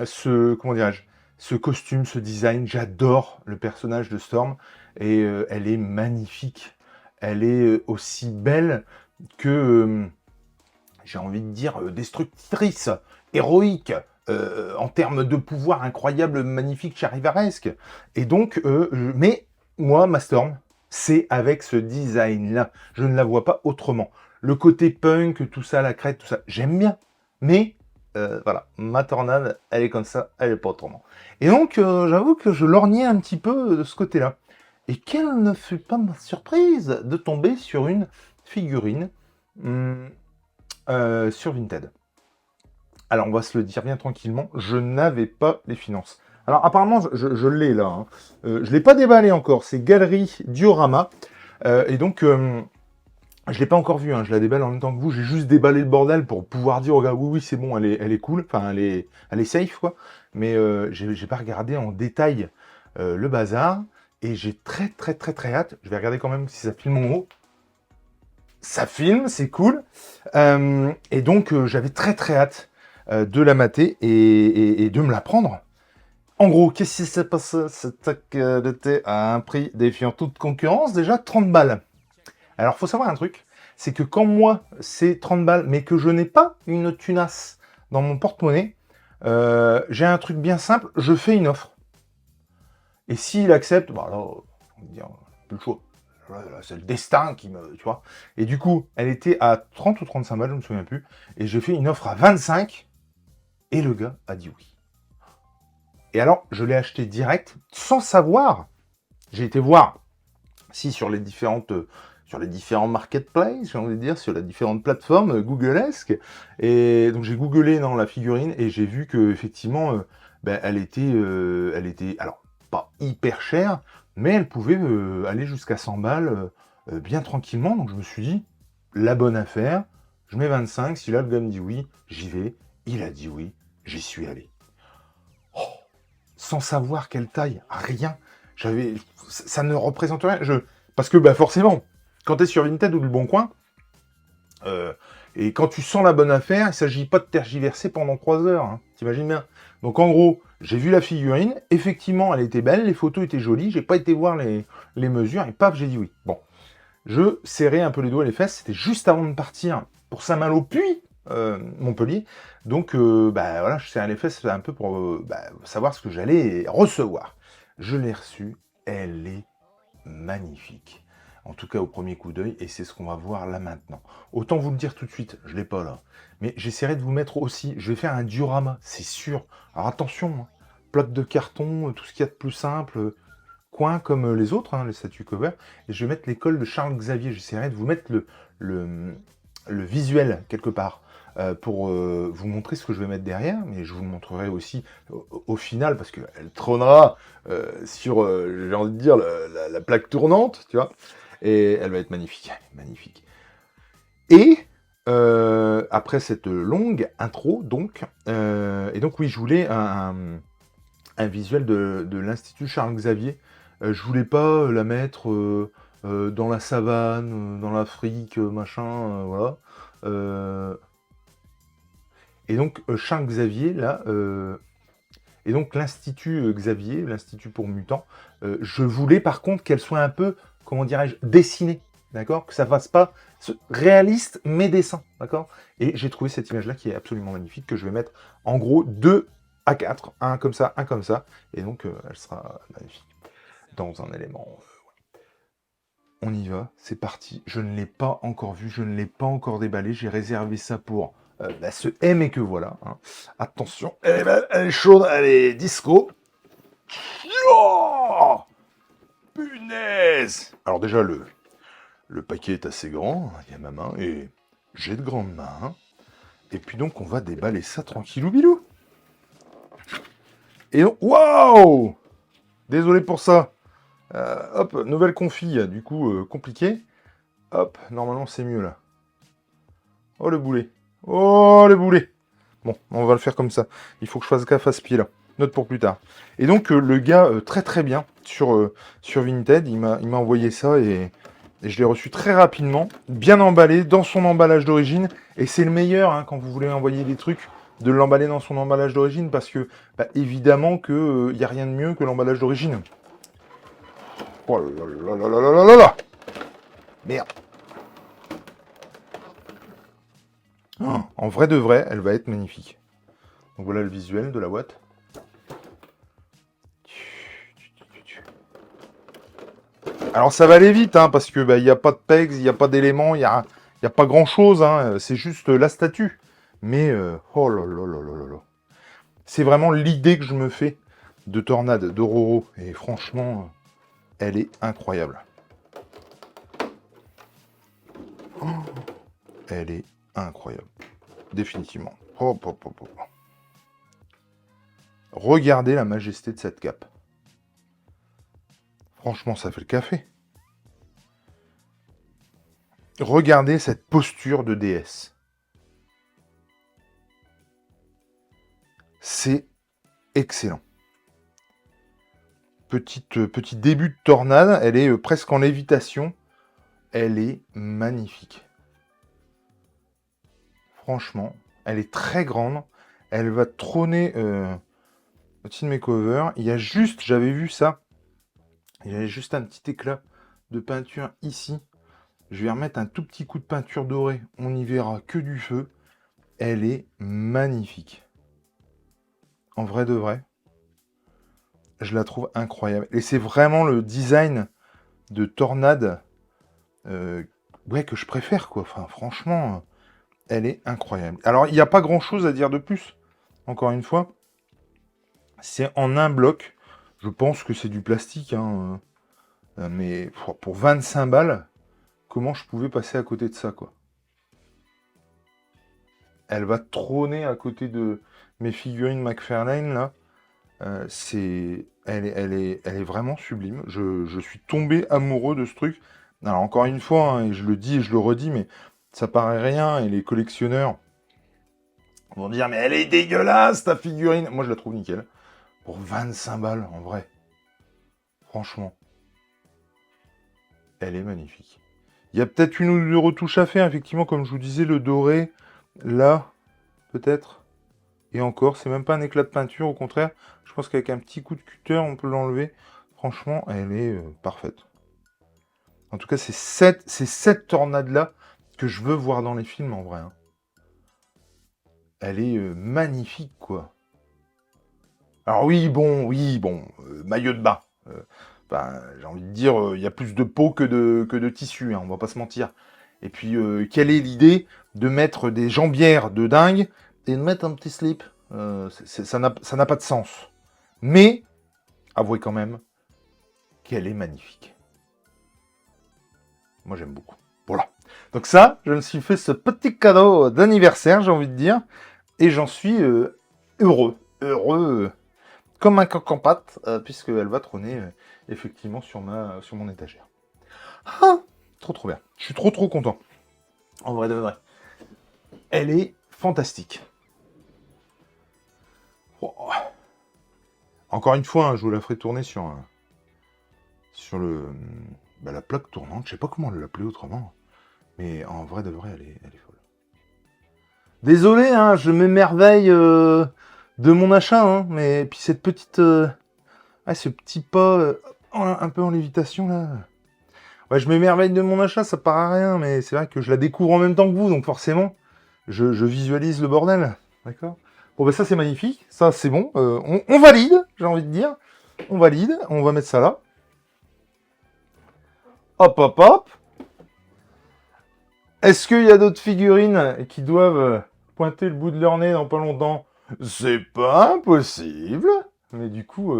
ce costume, ce design. J'adore le personnage de Storm et elle est magnifique. Elle est aussi belle que j'ai envie de dire destructrice, héroïque. En termes de pouvoir incroyable, magnifique, charivaresque. Et donc, mais moi, ma Storm, c'est avec ce design-là. Je ne la vois pas autrement. Le côté punk, tout ça, la crête, tout ça, j'aime bien. Mais, voilà, ma Tornade, elle est comme ça, elle est pas autrement. Et donc, j'avoue que je lorgnais un petit peu de ce côté-là. Et quelle ne fut pas ma surprise de tomber sur une figurine sur Vinted. Alors, on va se le dire bien tranquillement, je n'avais pas les finances. Alors, apparemment, je l'ai là. Hein. Je ne l'ai pas déballé encore. C'est Galerie Diorama. Et donc, je ne l'ai pas encore vu. Hein. Je la déballe en même temps que vous. J'ai juste déballé le bordel pour pouvoir dire, regarde, oui, c'est bon, elle est cool. Enfin, elle est safe, quoi. Mais j'ai pas regardé en détail le bazar. Et j'ai très hâte. Je vais regarder quand même si ça filme en haut. Ça filme, c'est cool. Et donc, j'avais très hâte de la mater et de me la prendre. En gros, qu'est-ce qui s'est passé? C'était qu'elle était à un prix défiant toute concurrence, déjà 30 balles. Alors, faut savoir un truc, c'est que quand moi, c'est 30 balles, mais que je n'ai pas une tunasse dans mon porte-monnaie, j'ai un truc bien simple, je fais une offre. Et s'il accepte, bah alors, on va dire, plus le choix. C'est le destin qui me... Tu vois. Et du coup, elle était à 30 ou 35 balles, je ne me souviens plus. Et j'ai fait une offre à 25. Et le gars a dit oui. Et alors, je l'ai acheté direct, sans savoir. J'ai été voir si sur les différents marketplaces, j'ai envie de dire, sur les différentes plateformes googlesques. Et donc, j'ai googlé dans la figurine et j'ai vu que effectivement, elle était, alors, pas hyper chère, mais elle pouvait aller jusqu'à 100 balles bien tranquillement. Donc, je me suis dit, la bonne affaire, je mets 25. Si là, le gars me dit oui, j'y vais. Il a dit oui. J'y suis allé. Oh, sans savoir quelle taille, rien. Ça ne représente rien. Parce que forcément, quand tu es sur Vinted ou le Bon Coin, et quand tu sens la bonne affaire, il ne s'agit pas de tergiverser pendant 3 heures. Hein, t'imagines bien. Donc en gros, j'ai vu la figurine. Effectivement, elle était belle, les photos étaient jolies. J'ai pas été voir les mesures et paf, j'ai dit oui. Bon, je serrais un peu les doigts et les fesses. C'était juste avant de partir pour Saint-Malo, puis Montpellier. Donc, voilà, je serrais les fesses un peu pour savoir ce que j'allais recevoir. Je l'ai reçue, elle est magnifique. En tout cas, au premier coup d'œil, et c'est ce qu'on va voir là maintenant. Autant vous le dire tout de suite, je ne l'ai pas là. Mais j'essaierai de vous mettre aussi, je vais faire un diorama, c'est sûr. Alors attention, hein, plaque de carton, tout ce qu'il y a de plus simple, coin comme les autres, hein, les statues cover. Et je vais mettre l'école de Charles Xavier, j'essaierai de vous mettre le visuel quelque part. Pour vous montrer ce que je vais mettre derrière, mais je vous le montrerai aussi au final, parce qu'elle trônera sur, j'ai envie de dire, la plaque tournante, tu vois, et elle va être magnifique, magnifique. Et après cette longue intro, donc, et donc oui, je voulais un visuel de l'Institut Charles Xavier, Je voulais pas la mettre dans la savane, dans l'Afrique, machin, voilà. Et donc, Charles Xavier, là, et donc l'Institut Xavier, l'Institut pour mutants, je voulais par contre qu'elle soit un peu, comment dirais-je, dessinée, d'accord? Que ça fasse pas réaliste, mais dessin, d'accord? Et j'ai trouvé cette image-là qui est absolument magnifique, que je vais mettre en gros 2 à 4, un comme ça, et donc elle sera magnifique dans un élément. On y va, c'est parti. Je ne l'ai pas encore vu, je ne l'ai pas encore déballé. J'ai réservé ça pour ce M et que voilà. Hein. Attention, elle est chaude, elle est disco. Oh, punaise! Alors déjà, le paquet est assez grand. Il y a ma main et j'ai de grandes mains. Et puis donc, on va déballer ça tranquillou bilou. Et donc, waouh! Désolé pour ça. Hop, nouvelle config, du coup, compliqué. Hop, normalement c'est mieux là. Oh le boulet. Oh le boulet. Bon, on va le faire comme ça. Il faut que je fasse gaffe à ce pied là. Note pour plus tard. Et donc le gars, très bien, sur Vinted, il m'a envoyé ça et je l'ai reçu très rapidement, bien emballé, dans son emballage d'origine. Et c'est le meilleur hein, quand vous voulez envoyer des trucs, de l'emballer dans son emballage d'origine, parce que bah, évidemment qu'il n'y a rien de mieux que l'emballage d'origine. Oh là là là là là là là là. Merde. Oh, en vrai de vrai, elle va être magnifique. Donc voilà le visuel de la boîte. Alors ça va aller vite, hein, parce que bah, y a pas de pegs, il n'y a pas d'éléments, il n'y a pas grand chose, hein, c'est juste la statue. Mais oh là là là là là là. C'est vraiment l'idée que je me fais de Tornade, de Roro. Et franchement, elle est incroyable. Oh, elle est incroyable. Définitivement. Hop, hop, hop, hop. Regardez la majesté de cette cape. Franchement, ça fait le café. Regardez cette posture de déesse. C'est excellent. Petit début de tornade, elle est presque en lévitation. Elle est magnifique. Franchement, elle est très grande. Elle va trôner au-dessus de mes covers. Il y a juste, j'avais vu ça, il y avait juste un petit éclat de peinture ici. Je vais remettre un tout petit coup de peinture dorée. On n'y verra que du feu. Elle est magnifique. En vrai de vrai. Je la trouve incroyable. Et c'est vraiment le design de Tornade ouais, que je préfère, quoi. Enfin, franchement, elle est incroyable. Alors, il n'y a pas grand-chose à dire de plus. Encore une fois, c'est en un bloc. Je pense que c'est du plastique, hein, mais pour 25 balles, comment je pouvais passer à côté de ça, quoi. Elle va trôner à côté de mes figurines McFarlane, là. Elle est vraiment sublime. Je suis tombé amoureux de ce truc. Alors, encore une fois, hein, et je le dis et je le redis, mais ça paraît rien, et les collectionneurs vont dire, mais elle est dégueulasse, ta figurine. Moi, je la trouve nickel. Pour 25 balles, en vrai. Franchement. Elle est magnifique. Il y a peut-être une ou deux retouches à faire, effectivement, comme je vous disais, le doré, là, peut-être. Et encore, c'est même pas un éclat de peinture, au contraire. Je pense qu'avec un petit coup de cutter, on peut l'enlever. Franchement, elle est parfaite. En tout cas, c'est cette tornade-là que je veux voir dans les films, en vrai. Hein. Elle est magnifique, quoi. Alors oui, bon, maillot de bain. J'ai envie de dire, il y a plus de peau que de tissu, hein, on va pas se mentir. Et puis, quelle est l'idée de mettre des jambières de dingue et de mettre un petit slip ça n'a pas de sens. Mais, avouez quand même qu'elle est magnifique. Moi, j'aime beaucoup. Voilà. Donc ça, je me suis fait ce petit cadeau d'anniversaire, j'ai envie de dire, et j'en suis heureux. Comme un coq en pâte, puisqu'elle va trôner effectivement sur mon étagère. Ah, trop bien. Je suis trop content. En vrai de vrai. Elle est fantastique. Oh. Encore une fois, hein, je vous la ferai tourner sur sur la plaque tournante. Je sais pas comment l'appeler autrement. Mais en vrai de vrai, elle est folle. Désolé, hein, je m'émerveille de mon achat, hein, mais puis cette petite... ce petit pas un peu en lévitation, là. Ouais, je m'émerveille de mon achat, ça part à rien, mais c'est vrai que je la découvre en même temps que vous, donc forcément, je visualise le bordel. D'accord ? Bon, ça, c'est magnifique. Ça, c'est bon. On valide, j'ai envie de dire. On valide. On va mettre ça là. Hop, hop, hop. Est-ce qu'il y a d'autres figurines qui doivent pointer le bout de leur nez dans pas longtemps? C'est pas impossible. Mais du coup,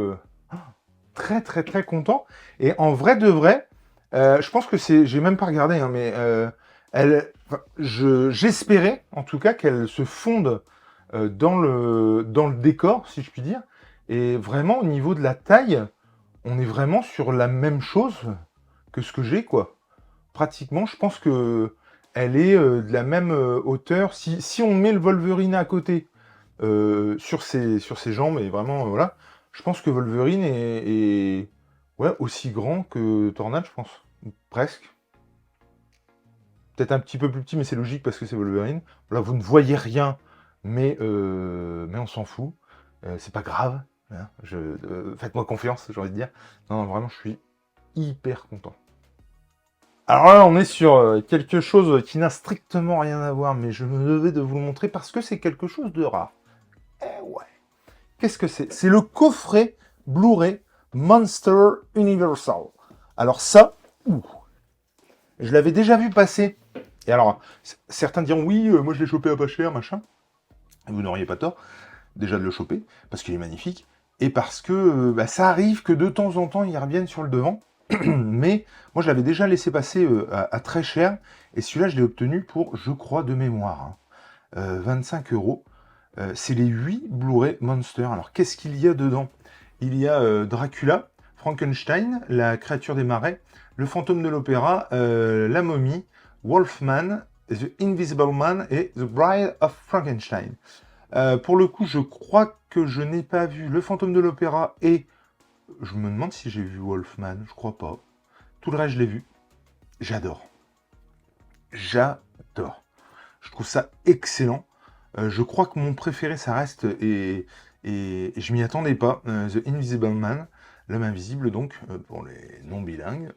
très, très, très content. Et en vrai de vrai, je pense que c'est... J'ai même pas regardé, hein, mais j'espérais, en tout cas, qu'elle se fonde dans le décor, si je puis dire. Et vraiment, au niveau de la taille, on est vraiment sur la même chose que ce que j'ai, quoi. Pratiquement, je pense que elle est de la même hauteur. Si on met le Wolverine à côté sur ses jambes, et vraiment, voilà, je pense que Wolverine est ouais, aussi grand que Tornade, je pense. Presque. Peut-être un petit peu plus petit, mais c'est logique parce que c'est Wolverine. Là, vous ne voyez rien, mais on s'en fout. C'est pas grave. Hein. Faites-moi confiance, j'ai envie de dire. Non, vraiment, je suis hyper content. Alors là, on est sur quelque chose qui n'a strictement rien à voir, mais je me devais de vous le montrer parce que c'est quelque chose de rare. Eh ouais. Qu'est-ce que c'est? C'est le coffret Blu-ray Monster Universal. Alors ça, je l'avais déjà vu passer. Et alors, certains diront, oui, moi je l'ai chopé à pas cher, machin. Et vous n'auriez pas tort, déjà de le choper, parce qu'il est magnifique, et parce que ça arrive que de temps en temps, ils reviennent sur le devant. Mais moi, je l'avais déjà laissé passer à très cher, et celui-là, je l'ai obtenu pour, je crois, de mémoire, 25 €. C'est les 8 Blu-ray Monster. Alors, qu'est-ce qu'il y a dedans? Il y a Dracula, Frankenstein, la créature des marais, le fantôme de l'opéra, la momie, Wolfman, The Invisible Man et The Bride of Frankenstein. Pour le coup, je crois que je n'ai pas vu le fantôme de l'opéra et je me demande si j'ai vu Wolfman, je crois pas. Tout le reste, je l'ai vu. J'adore. J'adore. Je trouve ça excellent. Je crois que mon préféré, ça reste, et je m'y attendais pas, The Invisible Man, l'homme invisible, donc, pour les non-bilingues.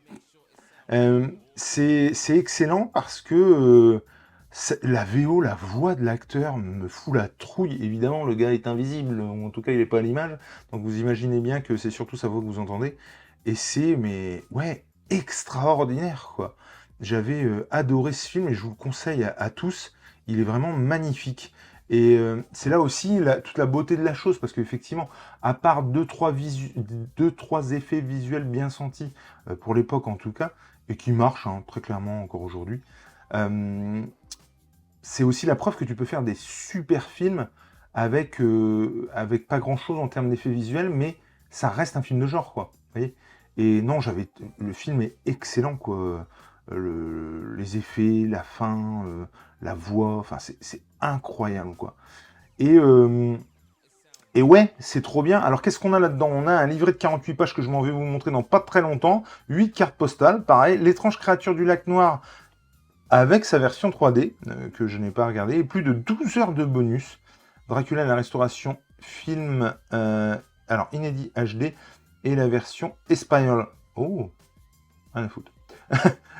C'est excellent parce que la VO, la voix de l'acteur me fout la trouille. Évidemment, le gars est invisible, ou en tout cas, il n'est pas à l'image. Donc, vous imaginez bien que c'est surtout sa voix que vous entendez. Et c'est, mais ouais, extraordinaire, quoi. J'avais adoré ce film et je vous le conseille à tous. Il est vraiment magnifique. Et c'est là aussi toute la beauté de la chose, parce qu'effectivement, à part deux, trois effets visuels bien sentis, pour l'époque en tout cas, et qui marchent hein, très clairement encore aujourd'hui, c'est aussi la preuve que tu peux faire des super films avec pas grand-chose en termes d'effets visuels, mais ça reste un film de genre, quoi. Vous voyez ? Et non, le film est excellent, quoi. Les effets, la fin, la voix, enfin, c'est incroyable, quoi. Et ouais, c'est trop bien. Alors, qu'est-ce qu'on a là-dedans? On a un livret de 48 pages que je m'en vais vous montrer dans pas très longtemps. 8 cartes postales, pareil. L'étrange créature du lac noir avec sa version 3D, que je n'ai pas regardé. Et plus de 12 heures de bonus. Dracula la restauration film, alors inédit HD. Et la version espagnole. Oh, rien à foutre.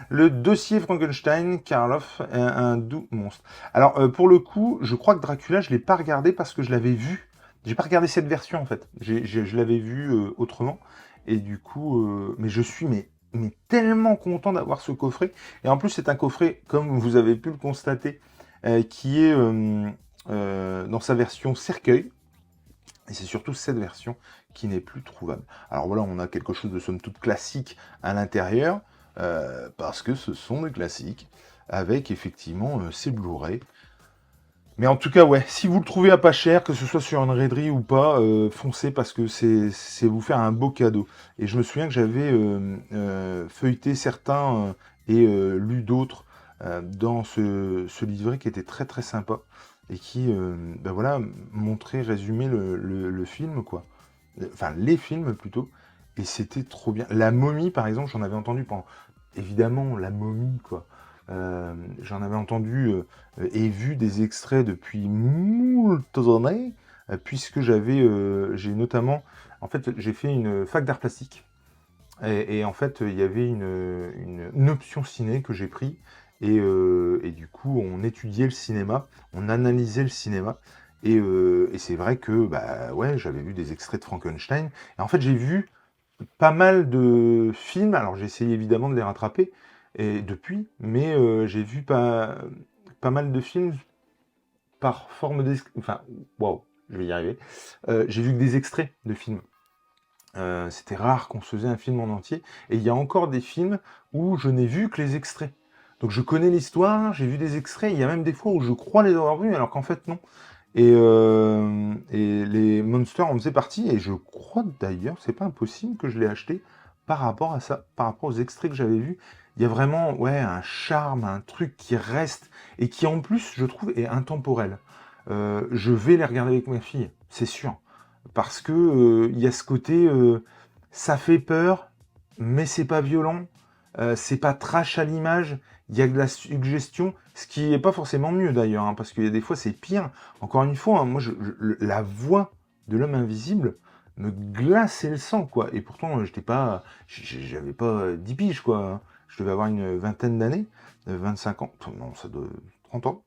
Le dossier Frankenstein, Karloff, un doux monstre. Alors, pour le coup, je crois que Dracula, je ne l'ai pas regardé parce que je l'avais vu. J'ai pas regardé cette version, en fait. Je l'avais vu autrement. Et du coup, mais je suis mais tellement content d'avoir ce coffret. Et en plus, c'est un coffret, comme vous avez pu le constater, qui est dans sa version cercueil. Et c'est surtout cette version qui n'est plus trouvable. Alors voilà, on a quelque chose de somme toute classique à l'intérieur. Parce que ce sont des classiques, avec effectivement ces Blu-ray. Mais en tout cas, ouais, si vous le trouvez à pas cher, que ce soit sur une raiderie ou pas, foncez parce que c'est vous faire un beau cadeau. Et je me souviens que j'avais feuilleté certains et lu d'autres dans ce livret qui était très très sympa et qui, ben voilà, montrait, résumait le film, quoi. Enfin, les films plutôt. Et c'était trop bien. La momie, par exemple, j'en avais entendu pendant... Évidemment, la momie, quoi. J'en avais entendu et vu des extraits depuis moult années, puisque j'ai notamment... En fait, j'ai fait une fac d'art plastique. Et en fait, il y avait une option ciné que j'ai pris. Et du coup, on étudiait le cinéma, on analysait le cinéma. Et c'est vrai que bah, ouais, j'avais vu des extraits de Frankenstein. Et en fait, j'ai vu pas mal de films. Alors, j'ai essayé évidemment de les rattraper depuis, mais j'ai vu pas mal de films par forme enfin, waouh, je vais y arriver. J'ai vu que des extraits de films. C'était rare qu'on se faisait un film en entier. Et il y a encore des films où je n'ai vu que les extraits. Donc je connais l'histoire, j'ai vu des extraits. Il y a même des fois où je crois les avoir vus, alors qu'en fait non. Et les Monsters en faisaient partie. Et je crois d'ailleurs, c'est pas impossible que je l'ai acheté par rapport à ça, par rapport aux extraits que j'avais vus. Il y a vraiment ouais, un charme, un truc qui reste et qui en plus, je trouve, est intemporel. Je vais les regarder avec ma fille, c'est sûr. Parce que il y a ce côté, ça fait peur, mais c'est pas violent, c'est pas trash à l'image, il y a de la suggestion, ce qui est pas forcément mieux d'ailleurs, hein, parce qu'il y a des fois c'est pire. Encore une fois, hein, moi la voix de l'homme invisible me glaçait le sang, quoi. Et pourtant, j'avais pas 10 piges, quoi. Hein. Je devais avoir une vingtaine d'années, 25 ans, non, ça doit 30 ans.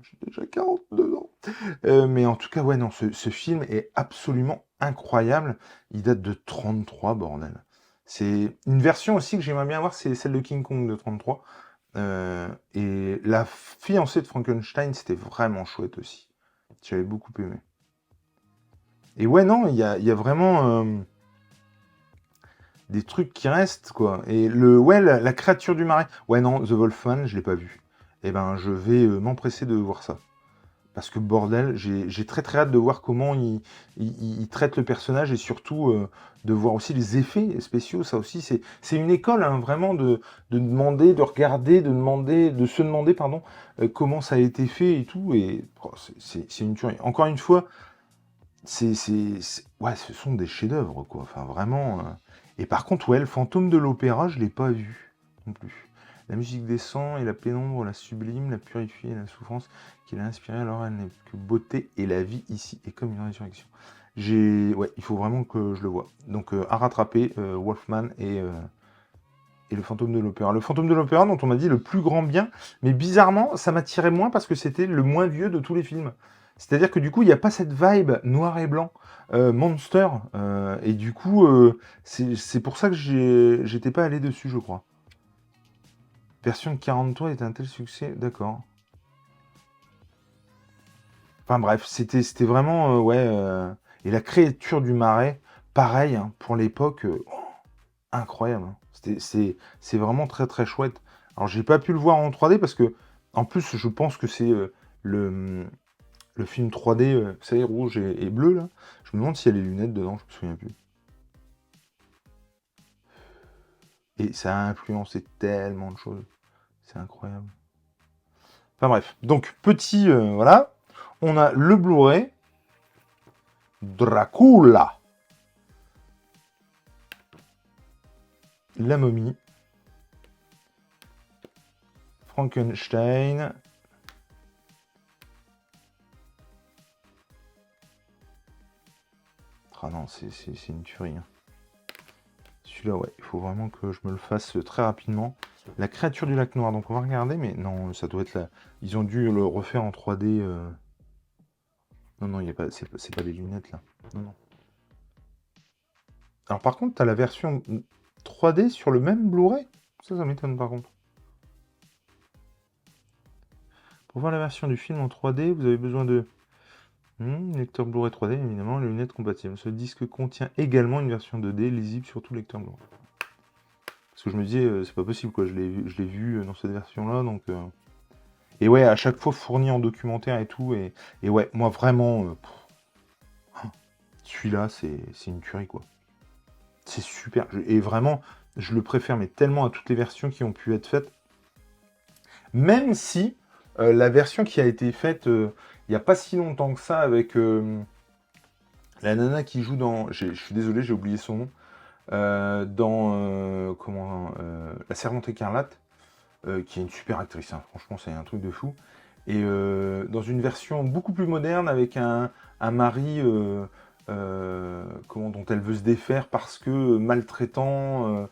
J'ai déjà 42 ans. Mais en tout cas, ouais, non, ce film est absolument incroyable. Il date de 33, bordel. C'est une version aussi que j'aimerais bien voir, c'est celle de King Kong de 33. Et la fiancée de Frankenstein, c'était vraiment chouette aussi. J'avais beaucoup aimé. Et ouais, non, il y a vraiment des trucs qui restent, quoi. Et ouais, la créature du marais. Ouais, non, The Wolfman, je l'ai pas vu. Eh ben, je vais m'empresser de voir ça. Parce que bordel, j'ai très très hâte de voir comment il traite le personnage et surtout de voir aussi les effets spéciaux. Ça aussi, c'est une école, hein, vraiment, de demander, de regarder, de se demander, pardon, comment ça a été fait et tout. Et oh, c'est une tuerie. Encore une fois, ouais, ce sont des chefs-d'œuvre, quoi. Enfin, vraiment. Et par contre, ouais, le fantôme de l'opéra, je l'ai pas vu non plus. La musique descend et la pénombre la sublime, la purifie et la souffrance qui l'a inspirée, alors elle n'est que beauté et la vie ici est comme une résurrection. Ouais, il faut vraiment que je le voie. Donc à rattraper, Wolfman et le fantôme de l'opéra. Le fantôme de l'opéra dont on m'a dit le plus grand bien, mais bizarrement, ça m'attirait moins parce que c'était le moins vieux de tous les films. C'est-à-dire que du coup, il n'y a pas cette vibe noir et blanc, monster, et du coup, c'est pour ça que j'étais pas allé dessus, je crois. Version de 40 tours est un tel succès, d'accord. Enfin bref, c'était vraiment, ouais. Et la créature du marais, pareil, hein, pour l'époque, incroyable. Hein. C'est vraiment très très chouette. Alors j'ai pas pu le voir en 3D parce que, en plus, je pense que c'est le film 3D, vous savez, rouge et bleu, là. Je me demande s'il y a les lunettes dedans, je me souviens plus. Et ça a influencé tellement de choses. C'est incroyable. Enfin bref, donc petit, voilà. On a le Blu-ray. Dracula. La momie. Frankenstein. Ah non, c'est une tuerie. Hein. Celui-là, ouais, il faut vraiment que je me le fasse très rapidement. La créature du lac noir, donc on va regarder, mais non, ça doit être là. Ils ont dû le refaire en 3D. Non, non, c'est pas des lunettes là. Non, non. Alors par contre, tu as la version 3D sur le même Blu-ray. Ça m'étonne par contre. Pour voir la version du film en 3D, vous avez besoin de lecteur Blu-ray 3D, évidemment, les lunettes compatibles. Ce disque contient également une version 2D lisible sur tout lecteur Blu-ray. Parce que je me disais, c'est pas possible, quoi. Je l'ai vu dans cette version-là, donc... Et ouais, à chaque fois fourni en documentaire et tout. Et ouais, moi vraiment, celui-là, c'est une tuerie, quoi. C'est super. Et vraiment, je le préfère, mais tellement à toutes les versions qui ont pu être faites. Même si la version qui a été faite il n'y a pas si longtemps que ça avec la nana qui joue dans... Je suis désolé, j'ai oublié son nom. dans La Servante écarlate, qui est une super actrice, hein. Franchement c'est un truc de fou. Et dans une version beaucoup plus moderne avec un mari dont elle veut se défaire parce que maltraitant,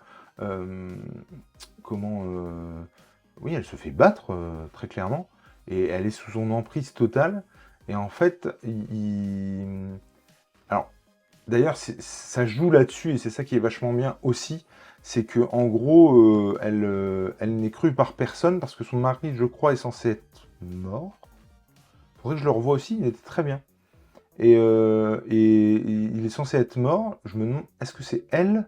oui, elle se fait battre très clairement et elle est sous son emprise totale. Et en fait, alors d'ailleurs, ça joue là-dessus et c'est ça qui est vachement bien aussi, c'est que en gros, elle n'est crue par personne parce que son mari, je crois, est censé être mort. Faudrait que je le revoie aussi, il était très bien. Et il est censé être mort. Je me demande, est-ce que c'est elle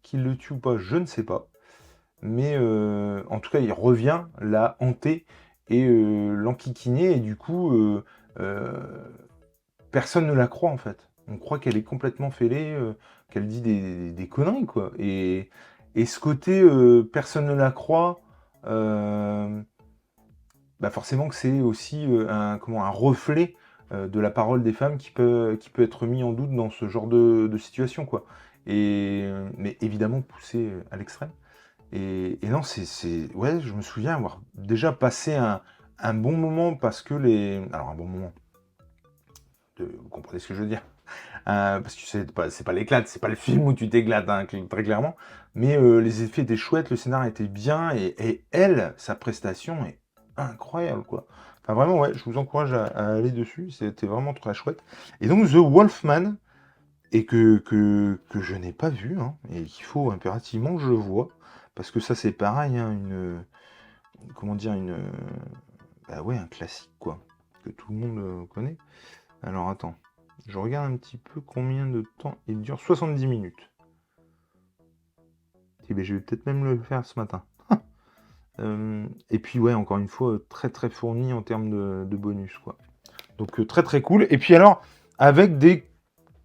qui le tue ou pas? Je ne sais pas. Mais en tout cas, il revient la hanter et l'enquiquiner. Et du coup, personne ne la croit en fait. On croit qu'elle est complètement fêlée, qu'elle dit des conneries, quoi. Et ce côté, personne ne la croit, bah forcément que c'est aussi un reflet de la parole des femmes qui peut être mis en doute dans ce genre de situation, quoi. Mais évidemment poussé à l'extrême. Et non, ouais, je me souviens avoir déjà passé un bon moment parce que alors un bon moment, vous comprenez ce que je veux dire. Parce que c'est pas l'éclate, c'est pas le film où tu t'éclates, hein, très clairement. Mais les effets étaient chouettes, le scénario était bien, et elle, sa prestation est incroyable, quoi. Enfin, vraiment, ouais, je vous encourage à aller dessus, c'était vraiment très chouette. Et donc, The Wolfman, et que je n'ai pas vu, hein, et qu'il faut impérativement que je vois, parce que ça, c'est pareil, hein, bah ouais, un classique, quoi, que tout le monde connaît. Alors, attends. Je regarde un petit peu combien de temps il dure. 70 minutes. Et ben, je vais peut-être même le faire ce matin. Et puis ouais, encore une fois, très très fourni en termes de bonus, quoi. Donc très très cool. Et puis alors, avec des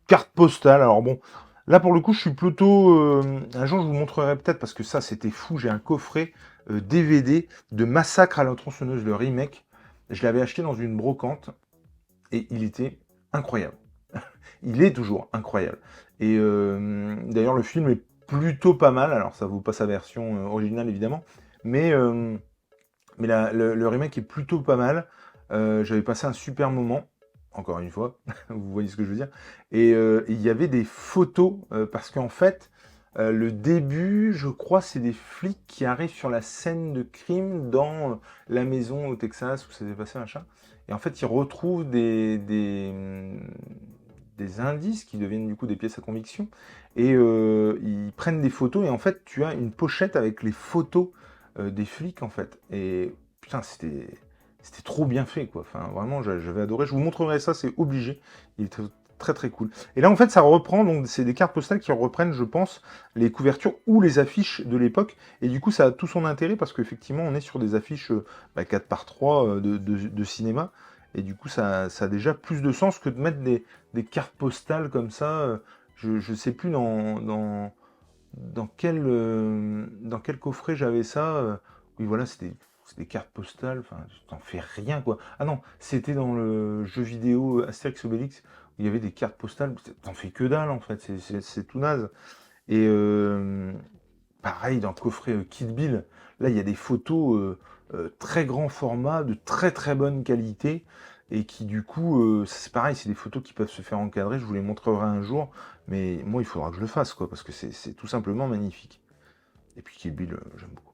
cartes postales. Alors bon, là pour le coup, je suis plutôt... un jour, je vous montrerai peut-être, parce que ça, c'était fou. J'ai un coffret DVD de Massacre à la tronçonneuse, le remake. Je l'avais acheté dans une brocante. Et il était incroyable. Il est toujours incroyable. Et d'ailleurs, le film est plutôt pas mal. Alors, ça vaut pas sa version originale, évidemment. Mais le remake est plutôt pas mal. J'avais passé un super moment. Encore une fois, vous voyez ce que je veux dire. Et il y avait des photos, parce qu'en fait, le début, je crois, c'est des flics qui arrivent sur la scène de crime dans la maison au Texas où ça s'est passé, machin. Et en fait, ils retrouvent des indices qui deviennent du coup des pièces à conviction. Et ils prennent des photos. Et en fait, tu as une pochette avec les photos des flics, en fait. Et putain, c'était trop bien fait, quoi. Enfin, vraiment, j'avais adoré. Je vous montrerai ça, c'est obligé. Il était très très cool. Et là, en fait, ça reprend, donc c'est des cartes postales qui reprennent, je pense, les couvertures ou les affiches de l'époque. Et du coup, ça a tout son intérêt parce qu'effectivement, on est sur des affiches 4x3 de cinéma. Et du coup, ça a déjà plus de sens que de mettre des cartes postales comme ça. Je ne sais plus dans quel coffret j'avais ça. Oui, voilà, c'est des cartes postales. Enfin, t'en fais rien, quoi. Ah non, c'était dans le jeu vidéo Astérix Obélix où il y avait des cartes postales. T'en fais que dalle, en fait. C'est tout naze. Et pareil, dans le coffret Kill Bill, là, il y a des photos très grand format, de très très bonne qualité, et qui du coup, c'est pareil, c'est des photos qui peuvent se faire encadrer, je vous les montrerai un jour, mais moi, il faudra que je le fasse, quoi, parce que c'est tout simplement magnifique. Et puis Kill Bill, j'aime beaucoup.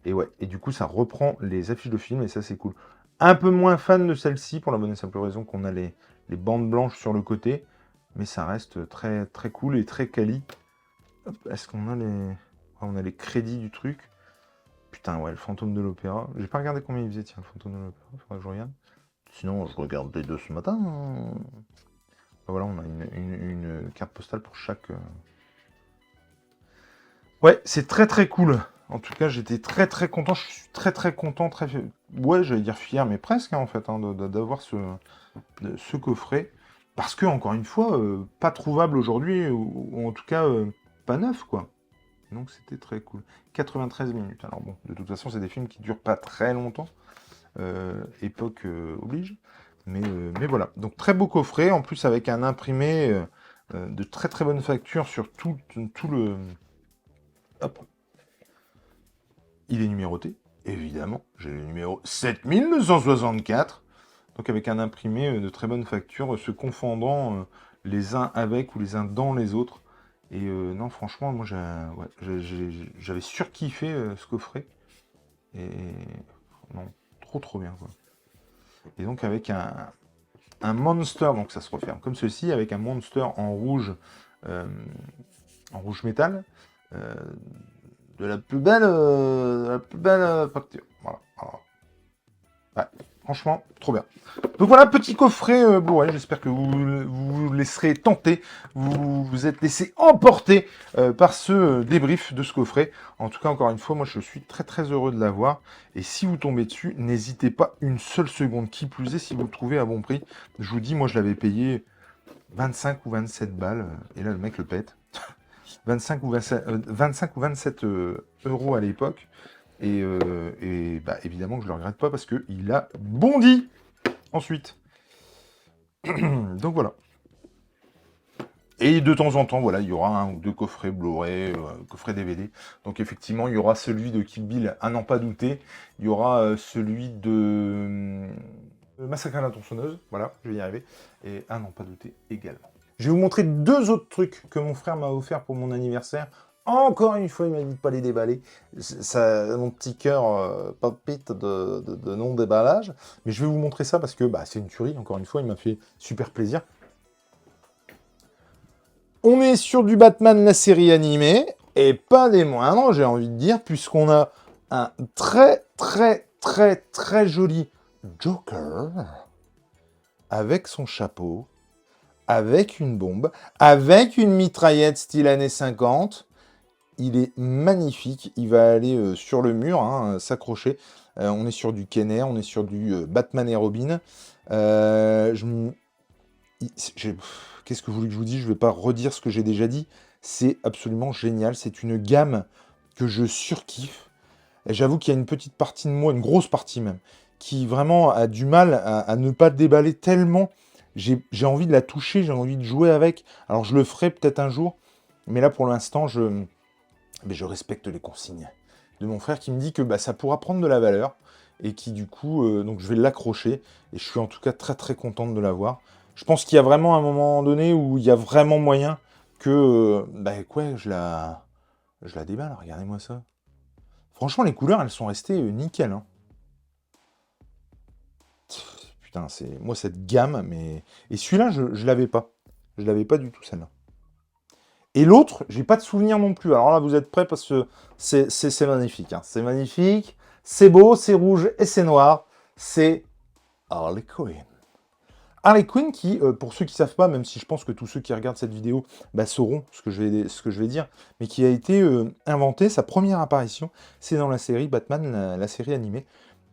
Et ouais, et du coup, ça reprend les affiches de films, et ça, c'est cool. Un peu moins fan de celle-ci, pour la bonne et simple raison qu'on a les bandes blanches sur le côté, mais ça reste très très cool et très quali. Est-ce qu'on a on a les crédits du truc. Putain, ouais, le fantôme de l'opéra. J'ai pas regardé combien il faisait, tiens, le fantôme de l'opéra. Faudrait que je regarde. Sinon, je regarde les deux ce matin. Voilà, on a une carte postale pour chaque... Ouais, c'est très très cool. En tout cas, j'étais très très content. Je suis très très content. Ouais, j'allais dire fier, mais presque, hein, en fait, hein, d'avoir ce coffret. Parce que, encore une fois, pas trouvable aujourd'hui, ou en tout cas, pas neuf, quoi. Donc c'était très cool. 93 minutes. Alors bon, de toute façon, c'est des films qui durent pas très longtemps. Époque oblige. Mais voilà. Donc très beau coffret, en plus avec un imprimé de très très bonne facture sur tout le... Hop. Il est numéroté, évidemment. J'ai le numéro 7264. Donc avec un imprimé de très bonne facture, se confondant les uns avec ou les uns dans les autres. Et non, franchement, moi j'avais surkiffé ce coffret. Et non, trop bien quoi. Et donc avec un monster, donc ça se referme comme ceci, avec un monster en rouge métal, de la plus belle facture. Voilà. Ouais, franchement, trop bien. Donc voilà, petit coffret Blu-ray. J'espère que vous laisserez tenter, vous êtes laissé emporter par ce débrief de ce coffret. En tout cas, encore une fois, moi je suis très très heureux de l'avoir. Et si vous tombez dessus, n'hésitez pas une seule seconde. Qui plus est, si vous le trouvez à bon prix, je vous dis, moi je l'avais payé 25 ou 27 balles. Et là, le mec le pète. 25 ou 27 euros à l'époque. Et bah, évidemment que je ne le regrette pas parce qu'il a bondi ensuite. Donc voilà. Et de temps en temps, voilà, il y aura un ou deux coffrets Blu-ray, coffrets DVD. Donc effectivement, il y aura celui de Kill Bill, à n'en pas douter. Il y aura celui de Massacre à la tronçonneuse. Voilà, je vais y arriver. Et à n'en pas douter également. Je vais vous montrer deux autres trucs que mon frère m'a offert pour mon anniversaire. Encore une fois, il m'a dit de pas les déballer. Mon petit cœur palpite de non-déballage. Mais je vais vous montrer ça parce que bah, c'est une tuerie. Encore une fois, il m'a fait super plaisir. On est sur du Batman, la série animée. Et pas des moindres, j'ai envie de dire, puisqu'on a un très joli Joker. Avec son chapeau. Avec une bombe. Avec une mitraillette style années 50. Il est magnifique, il va aller sur le mur, hein, s'accrocher. On est sur du Kenner, on est sur du Batman et Robin. Qu'est-ce que vous voulez que je vous dise? Je ne vais pas redire ce que j'ai déjà dit. C'est absolument génial, c'est une gamme que je surkiffe. J'avoue qu'il y a une petite partie de moi, une grosse partie même, qui vraiment a du mal à ne pas déballer tellement. J'ai envie de la toucher, j'ai envie de jouer avec. Alors je le ferai peut-être un jour, mais là pour l'instant mais je respecte les consignes de mon frère qui me dit que bah, ça pourra prendre de la valeur et qui du coup, donc je vais l'accrocher et je suis en tout cas très contente de l'avoir. Je pense qu'il y a vraiment un moment donné où il y a vraiment moyen que je la déballe. Regardez-moi ça. Franchement, les couleurs, elles sont restées nickel. Hein. Putain, c'est moi cette gamme, mais et celui-là, je l'avais pas. Je l'avais pas du tout celle-là. Et l'autre, j'ai pas de souvenir non plus. Alors là, vous êtes prêts parce que c'est magnifique. Hein. C'est magnifique, c'est beau, c'est rouge et c'est noir. C'est Harley Quinn. Harley Quinn qui, pour ceux qui ne savent pas, même si je pense que tous ceux qui regardent cette vidéo sauront ce que je vais dire, mais qui a été inventé, sa première apparition, c'est dans la série Batman, la série animée.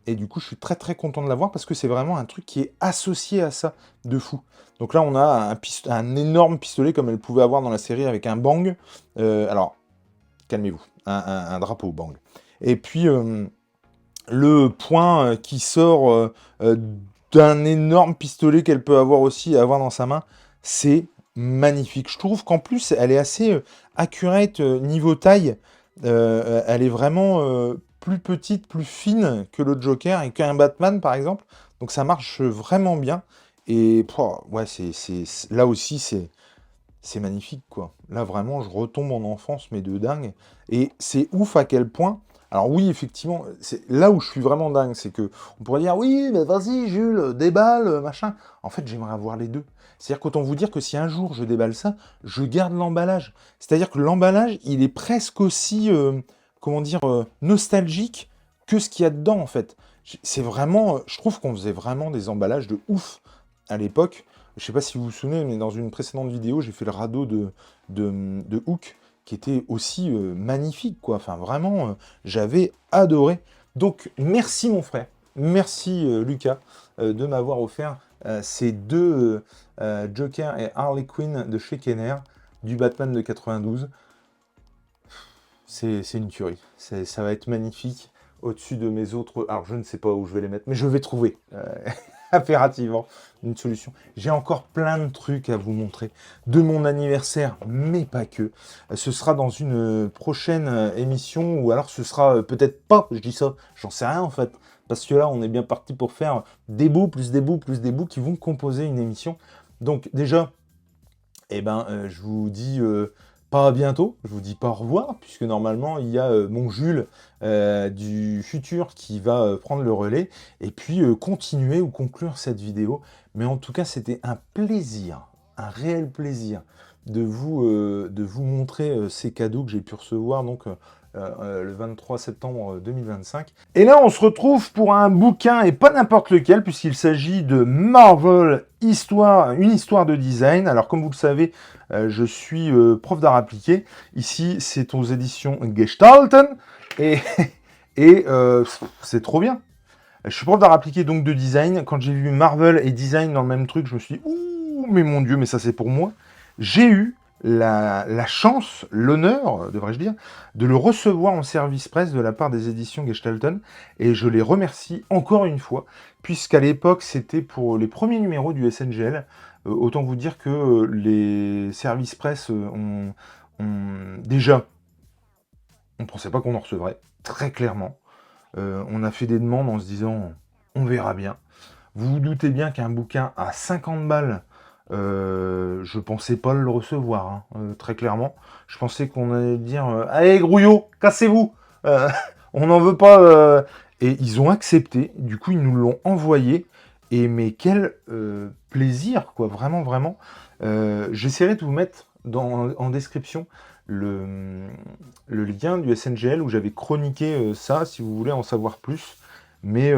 Et du coup, je suis très content de l'avoir parce que c'est vraiment un truc qui est associé à ça de fou. Donc là, on a un énorme pistolet comme elle pouvait avoir dans la série avec un bang. Alors, calmez-vous, un drapeau bang. Et puis, le point qui sort d'un énorme pistolet qu'elle peut avoir aussi avoir dans sa main, c'est magnifique. Je trouve qu'en plus, elle est assez accurate niveau taille. Elle est vraiment plus petite, plus fine que le Joker et qu'un Batman, par exemple. Donc ça marche vraiment bien. Et ouais, là aussi, c'est magnifique, quoi. Là, vraiment, je retombe en enfance, mais de dingue. Et c'est ouf à quel point... Alors oui, effectivement, c'est là où je suis vraiment dingue, c'est que on pourrait dire, oui, mais vas-y, Jules, déballe, machin. En fait, j'aimerais avoir les deux. C'est-à-dire qu'autant vous dire que si un jour je déballe ça, je garde l'emballage. C'est-à-dire que l'emballage, il est presque aussi, nostalgique que ce qu'il y a dedans, en fait. C'est vraiment... je trouve qu'on faisait vraiment des emballages de ouf à l'époque. Je sais pas si vous vous souvenez, mais dans une précédente vidéo, j'ai fait le radeau de Hook, qui était aussi magnifique, quoi. Enfin, vraiment, j'avais adoré. Donc, merci mon frère, merci Lucas, de m'avoir offert ces deux Joker et Harley Quinn de chez Kenner, du Batman de 92. C'est une tuerie. Ça va être magnifique au-dessus de mes autres... Alors, je ne sais pas où je vais les mettre, mais je vais trouver. impérativement une solution. J'ai encore plein de trucs à vous montrer de mon anniversaire, mais pas que. Ce sera dans une prochaine émission, ou alors ce sera peut-être pas, je dis ça, j'en sais rien en fait. Parce que là, on est bien parti pour faire des bouts, plus des bouts, plus des bouts qui vont composer une émission. Donc déjà, je vous dis pas à bientôt, je vous dis pas au revoir, puisque normalement, il y a mon Jules du futur qui va prendre le relais, et puis continuer ou conclure cette vidéo. Mais en tout cas, c'était un plaisir, un réel plaisir de vous montrer ces cadeaux que j'ai pu recevoir donc le 23 septembre 2025. Et là, on se retrouve pour un bouquin, et pas n'importe lequel, puisqu'il s'agit de Marvel Histoire, une histoire de design. Alors, comme vous le savez, je suis prof d'art appliqué. Ici, c'est aux éditions Gestalten, et, c'est trop bien. Je suis prof d'art appliqué, donc de design. Quand j'ai vu Marvel et design dans le même truc, je me suis dit, ouh, mais mon Dieu, mais ça c'est pour moi. J'ai eu la chance, l'honneur, devrais-je dire, de le recevoir en service presse de la part des éditions Gestalten, et je les remercie encore une fois, puisqu'à l'époque, c'était pour les premiers numéros du SNGL. Autant vous dire que les services presse déjà, on ne pensait pas qu'on en recevrait, très clairement. On a fait des demandes en se disant, on verra bien. Vous vous doutez bien qu'un bouquin à 50 balles, je pensais pas le recevoir, hein, très clairement. Je pensais qu'on allait dire, allez grouillot, cassez-vous, on n'en veut pas. Et ils ont accepté, du coup ils nous l'ont envoyé. Et mais quel plaisir, quoi, vraiment, vraiment. J'essaierai de vous mettre en description le lien du SNGL où j'avais chroniqué ça, si vous voulez en savoir plus. Mais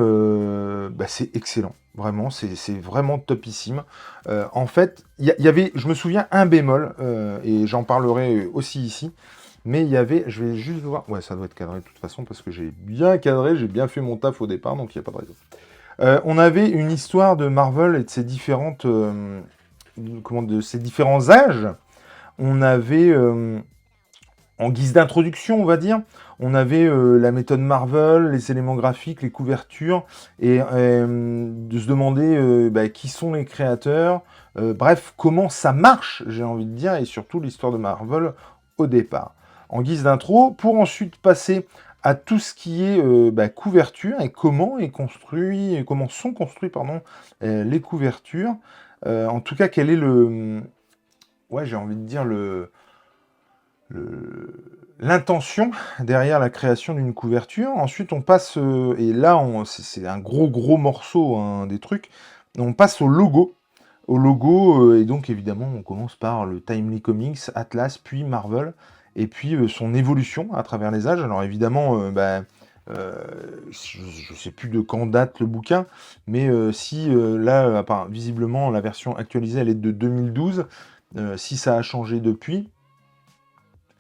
c'est excellent, vraiment, c'est vraiment topissime. En fait, il y avait, je me souviens, un bémol, et j'en parlerai aussi ici. Mais il y avait, je vais juste voir, ouais, ça doit être cadré de toute façon, parce que j'ai bien cadré, j'ai bien fait mon taf au départ, donc il n'y a pas de raison. On avait une histoire de Marvel et de ses différentes, de ses différents âges. On avait, en guise d'introduction, on va dire, on avait la méthode Marvel, les éléments graphiques, les couvertures, et de se demander qui sont les créateurs, bref, comment ça marche, j'ai envie de dire, et surtout l'histoire de Marvel au départ. En guise d'intro, pour ensuite passer à tout ce qui est couverture, et comment sont construits les couvertures. En tout cas, quel est j'ai envie de dire l'intention derrière la création d'une couverture. Ensuite, on passe, et là, c'est un gros morceau des trucs, on passe au logo. Et donc, évidemment, on commence par le Timely Comics, Atlas, puis Marvel, et puis son évolution à travers les âges. Alors, évidemment, je ne sais plus de quand date le bouquin, mais là, visiblement, la version actualisée, elle est de 2012. Si ça a changé depuis...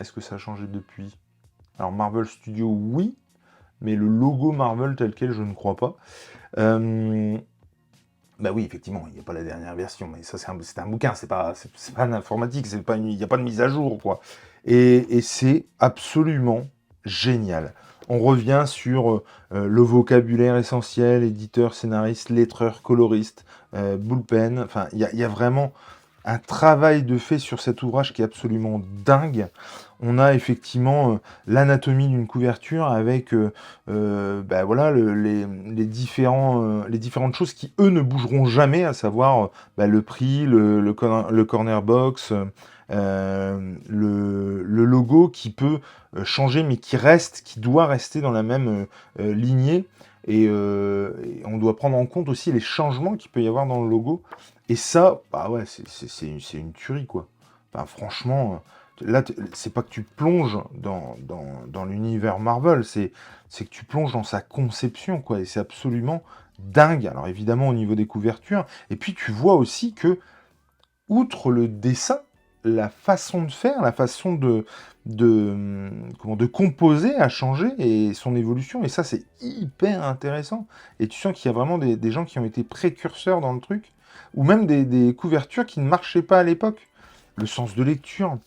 Est-ce que ça a changé depuis? Alors, Marvel Studios, oui, mais le logo Marvel tel quel, je ne crois pas. Oui, effectivement, il n'y a pas la dernière version, mais ça, c'est un bouquin, c'est pas l'informatique, il n'y a pas de mise à jour, quoi. Et c'est absolument génial. On revient sur le vocabulaire essentiel, éditeur, scénariste, lettreur, coloriste, bullpen, enfin, il y a vraiment un travail de fait sur cet ouvrage qui est absolument dingue. On a effectivement l'anatomie d'une couverture avec les différentes choses qui, eux, ne bougeront jamais, à savoir le prix, le corner box, le logo qui peut changer, mais qui doit rester dans la même lignée. Et on doit prendre en compte aussi les changements qu'il peut y avoir dans le logo. Et ça, c'est une tuerie, quoi. Enfin, franchement, là, c'est pas que tu plonges dans l'univers Marvel, c'est que tu plonges dans sa conception, quoi. Et c'est absolument dingue. Alors, évidemment, au niveau des couvertures. Et puis, tu vois aussi que, outre le dessin, la façon de faire, la façon de composer a changé, et son évolution. Et ça, c'est hyper intéressant. Et tu sens qu'il y a vraiment des gens qui ont été précurseurs dans le truc, ou même des couvertures qui ne marchaient pas à l'époque. Le sens de lecture.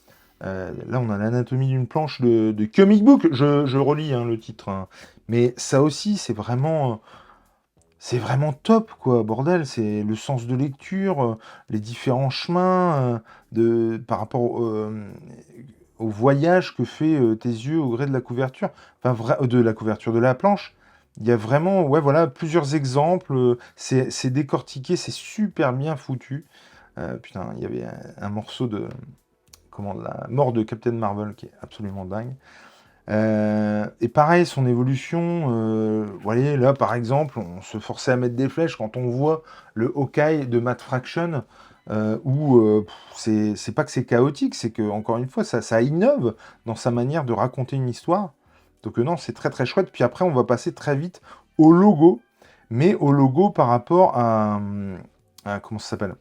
Là, on a l'anatomie d'une planche de comic book. Je relis le titre. Hein. Mais ça aussi, c'est vraiment c'est vraiment top, quoi, bordel. C'est le sens de lecture, les différents chemins par rapport au voyage que fait tes yeux au gré de la couverture. Enfin, de la couverture de la planche. Il y a vraiment, ouais, voilà, plusieurs exemples. C'est décortiqué, c'est super bien foutu. Putain, il y avait un morceau de, comment, de la mort de Captain Marvel qui est absolument dingue. Et pareil, son évolution, vous voyez, là, par exemple, on se forçait à mettre des flèches quand on voit le Hawkeye de Matt Fraction, où c'est pas que c'est chaotique, c'est que, encore une fois, ça innove dans sa manière de raconter une histoire. Donc non, c'est très très chouette. Puis après, on va passer très vite au logo, mais au logo par rapport comment ça s'appelle?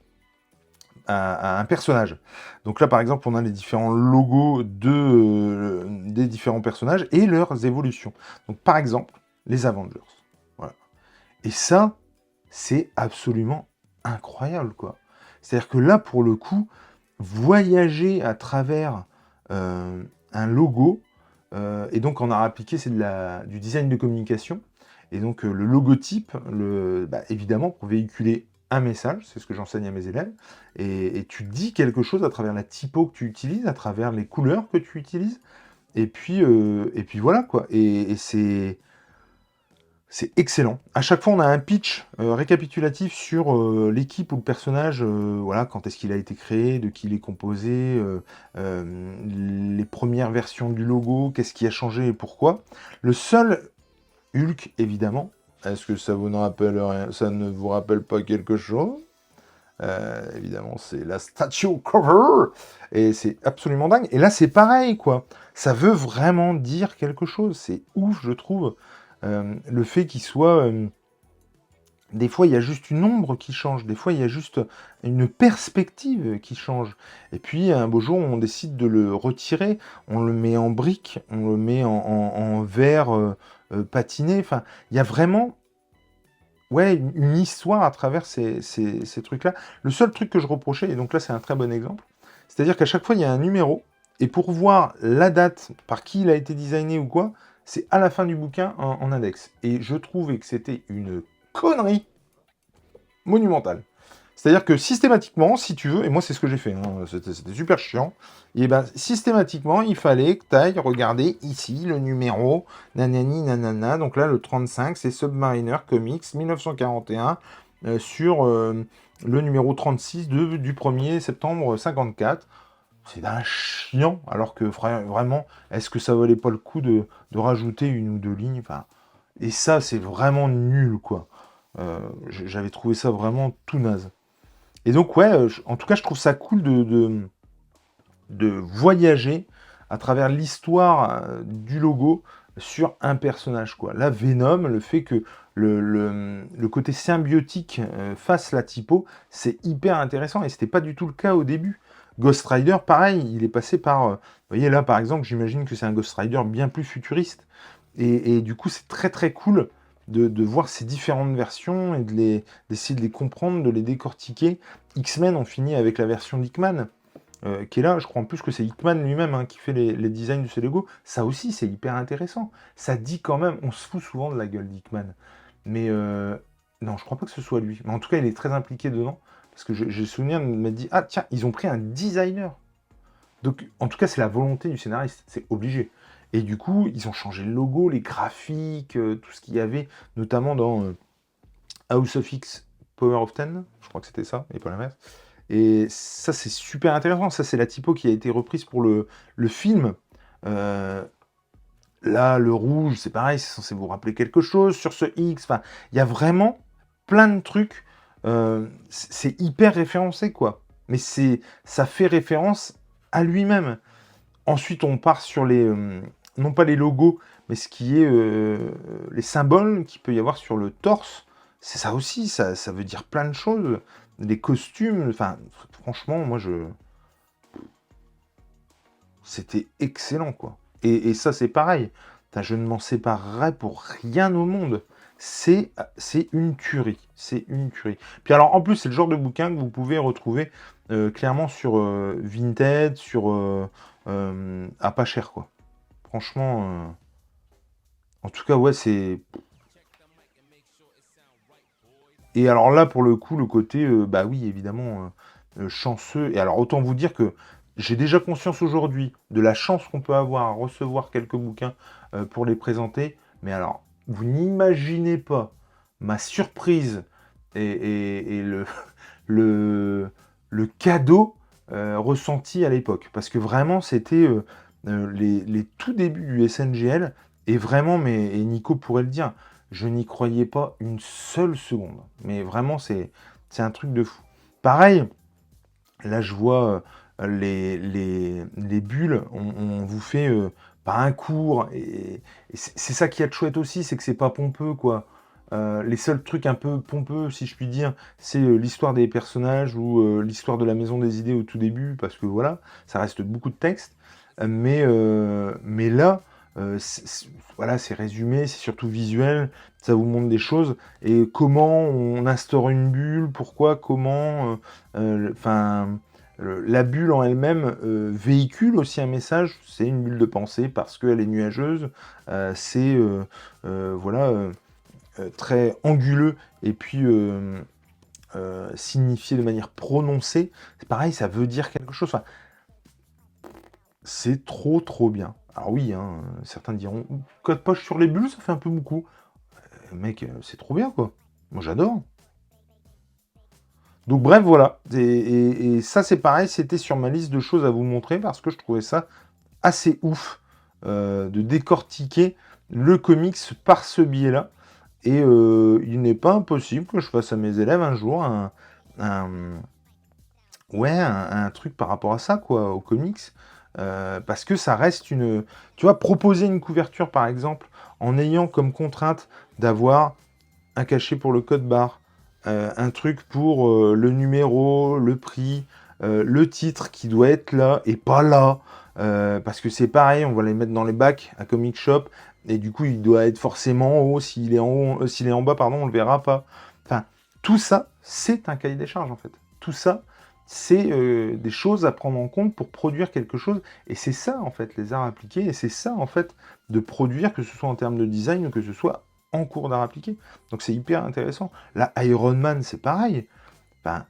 À un personnage. Donc là, par exemple, on a les différents logos des différents personnages et leurs évolutions. Donc par exemple, les Avengers. Voilà. Et ça, c'est absolument incroyable, quoi. C'est-à-dire que là, pour le coup, voyager à travers un logo, et donc on a appliqué, c'est du design de communication, et donc le logotype, évidemment, pour véhiculer un message, c'est ce que j'enseigne à mes élèves, et tu dis quelque chose à travers la typo que tu utilises, à travers les couleurs que tu utilises, et puis voilà, quoi. Et c'est excellent. À chaque fois, on a un pitch récapitulatif sur l'équipe ou le personnage, voilà, quand est-ce qu'il a été créé, de qui il est composé, les premières versions du logo, qu'est-ce qui a changé et pourquoi. Le seul Hulk, évidemment. Est-ce que ça vous ne rappelle rien? Ça ne vous rappelle pas quelque chose? Évidemment, c'est la statue cover. Et c'est absolument dingue. Et là, c'est pareil, quoi. Ça veut vraiment dire quelque chose. C'est ouf, je trouve. Le fait qu'il soit... des fois, il y a juste une ombre qui change. Des fois, il y a juste une perspective qui change. Et puis, un beau jour, on décide de le retirer. On le met en brique. On le met en verre patiné. Enfin, il y a vraiment... Ouais, une histoire à travers ces trucs-là. Le seul truc que je reprochais, et donc là c'est un très bon exemple, c'est-à-dire qu'à chaque fois il y a un numéro, et pour voir la date, par qui il a été designé ou quoi, c'est à la fin du bouquin en index. Et je trouvais que c'était une connerie monumentale. C'est-à-dire que systématiquement, si tu veux, et moi c'est ce que j'ai fait, hein, c'était super chiant, et ben systématiquement, il fallait que tu ailles regarder ici le numéro, nanani nanana, donc là le 35, c'est Submariner Comics 1941, sur le numéro 36 du 1er septembre 54. C'est d'un chiant, alors que vraiment, est-ce que ça valait pas le coup de rajouter une ou deux lignes, enfin, et ça c'est vraiment nul, quoi. J'avais trouvé ça vraiment tout naze. Et donc, ouais, en tout cas, je trouve ça cool de voyager à travers l'histoire du logo sur un personnage, quoi. Là, Venom, le fait que le côté symbiotique fasse la typo, c'est hyper intéressant et c'était pas du tout le cas au début. Ghost Rider, pareil, il est passé par... vous voyez, là, par exemple, j'imagine que c'est un Ghost Rider bien plus futuriste. Et du coup, c'est très très cool de voir ces différentes versions et d'essayer de les comprendre, de les décortiquer. X-Men, on finit avec la version d'Hickman, qui est là. Je crois en plus que c'est Hickman lui-même qui fait les designs de ces Lego. Ça aussi, c'est hyper intéressant. Ça dit quand même, on se fout souvent de la gueule d'Hickman. Mais non, je crois pas que ce soit lui. Mais en tout cas, il est très impliqué dedans. Parce que j'ai souvenir de m'être dit, ah tiens, ils ont pris un designer. Donc, en tout cas, c'est la volonté du scénariste, c'est obligé. Et du coup, ils ont changé le logo, les graphiques, tout ce qu'il y avait, notamment dans House of X, Power of Ten, je crois que c'était ça, et pas la messe. Et ça, c'est super intéressant. Ça, c'est la typo qui a été reprise pour le film. Euh, Là, le rouge, c'est pareil, c'est censé vous rappeler quelque chose. Sur ce X, enfin, il y a vraiment plein de trucs. C'est hyper référencé, quoi. Mais ça fait référence à lui-même. Ensuite, on part sur non pas les logos, mais ce qui est les symboles qu'il peut y avoir sur le torse. C'est ça aussi, ça veut dire plein de choses. Les costumes, enfin, franchement, c'était excellent, quoi. Et ça, c'est pareil. Je ne m'en séparerai pour rien au monde. C'est une tuerie. C'est une tuerie. Puis alors, en plus, c'est le genre de bouquin que vous pouvez retrouver clairement sur Vinted, à pas cher, quoi. Franchement, en tout cas, ouais, c'est... Et alors là, pour le coup, le côté, bah oui, évidemment, chanceux. Et alors, autant vous dire que j'ai déjà conscience aujourd'hui de la chance qu'on peut avoir à recevoir quelques bouquins pour les présenter. Mais alors, vous n'imaginez pas ma surprise et le, le cadeau ressenti à l'époque. Parce que vraiment, c'était les tout débuts du SNGL. Et vraiment, et Nico pourrait le dire, je n'y croyais pas une seule seconde. Mais vraiment, c'est un truc de fou. Pareil, là, je vois les bulles, on vous fait pas un cours. Et c'est ça qui est chouette aussi, c'est que c'est pas pompeux, quoi. Les seuls trucs un peu pompeux, si je puis dire, c'est l'histoire des personnages ou l'histoire de la maison des idées au tout début, parce que voilà, ça reste beaucoup de texte. Mais là, voilà, c'est résumé, c'est surtout visuel, ça vous montre des choses. Et comment on instaure une bulle, pourquoi, comment, enfin, la bulle en elle-même véhicule aussi un message. C'est une bulle de pensée parce qu'elle est nuageuse. C'est voilà, très anguleux et puis signifié de manière prononcée. C'est pareil, ça veut dire quelque chose. Enfin, c'est trop trop bien. Alors oui, hein, certains diront code poche sur les bulles, ça fait un peu beaucoup. Mec, c'est trop bien quoi. Moi j'adore. Donc bref, voilà. Et ça, c'est pareil, c'était sur ma liste de choses à vous montrer parce que je trouvais ça assez ouf de décortiquer le comics par ce biais-là. Et il n'est pas impossible que je fasse à mes élèves un jour ouais, un truc par rapport à ça, quoi, aux comics. Parce que ça reste une... Tu vois, proposer une couverture, par exemple, en ayant comme contrainte d'avoir un cachet pour le code barre, un truc pour le numéro, le prix, le titre qui doit être là et pas là, parce que c'est pareil, on va les mettre dans les bacs à Comic Shop, et du coup il doit être forcément en haut, s'il est en haut, s'il est en bas, pardon, on le verra pas. Enfin, tout ça, c'est un cahier des charges en fait. Tout ça, c'est des choses à prendre en compte pour produire quelque chose, et c'est ça en fait les arts appliqués, et c'est ça en fait de produire, que ce soit en termes de design ou que ce soit en cours d'art appliqué. Donc c'est hyper intéressant. Là, Iron Man, c'est pareil. Enfin,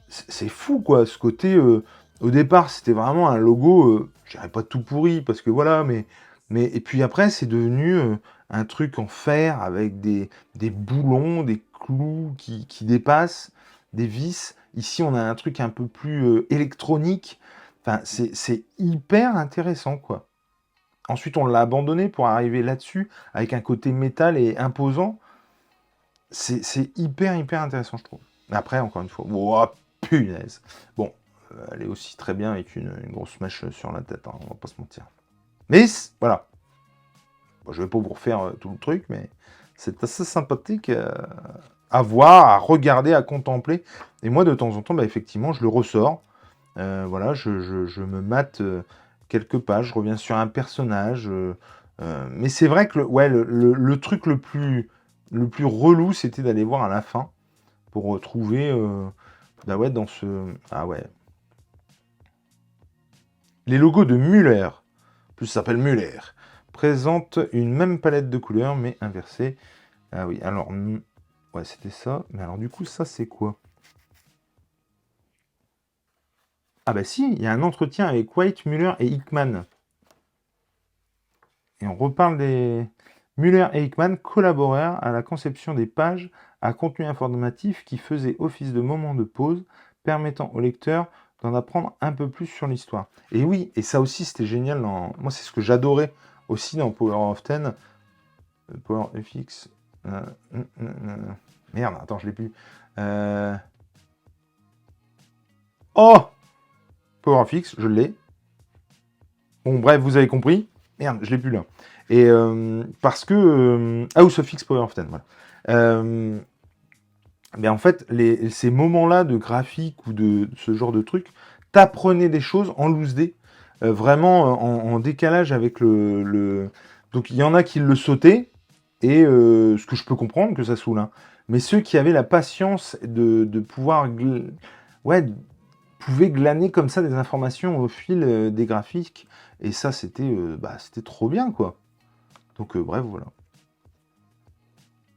c'est fou, quoi, ce côté... au départ, c'était vraiment un logo, je dirais pas tout pourri, parce que voilà, mais et puis après, c'est devenu un truc en fer, avec des boulons, des clous qui dépassent, des vis. Ici, on a un truc un peu plus électronique. Enfin, c'est hyper intéressant, quoi. Ensuite, on l'a abandonné pour arriver là-dessus, avec un côté métal et imposant. C'est hyper, hyper intéressant, je trouve. Après, encore une fois, oh, punaise. Bon, elle est aussi très bien avec une grosse mèche sur la tête, hein, on va pas se mentir. Mais, voilà. Bon, je vais pas vous refaire tout le truc, mais c'est assez sympathique à voir, à regarder, à contempler. Et moi, de temps en temps, bah, effectivement, je le ressors. Voilà, je me mate quelques pages, je reviens sur un personnage. Mais c'est vrai que ouais, le truc le plus relou, c'était d'aller voir à la fin pour retrouver bah ouais, dans ce... Ah ouais. Les logos de Muller, plus ça s'appelle Muller, présentent une même palette de couleurs, mais inversée. Ah oui, alors... Ouais, c'était ça. Mais alors du coup, ça, c'est quoi? Ah bah si, il y a un entretien avec White, Muller et Hickman. Et on reparle des... Muller et Hickman collaborèrent à la conception des pages à contenu informatif qui faisaient office de moment de pause, permettant au lecteur d'en apprendre un peu plus sur l'histoire. Et oui, et ça aussi c'était génial. Moi c'est ce que j'adorais aussi dans Power of Ten. Power FX. Merde, attends, je l'ai plus. Oh, Power of X, je l'ai. Bon, bref, vous avez compris. Merde, je l'ai plus là. Et parce que House of X Power of Ten, voilà. Mais en fait, ces moments-là de graphique ou de ce genre de truc, t'apprenais des choses en loose day, vraiment en décalage avec le... Donc il y en a qui le sautaient, et ce que je peux comprendre, que ça saoule, hein. Mais ceux qui avaient la patience de pouvoir... Ouais, pouvaient glaner comme ça des informations au fil des graphiques, et ça, c'était trop bien, quoi. Donc, bref, voilà.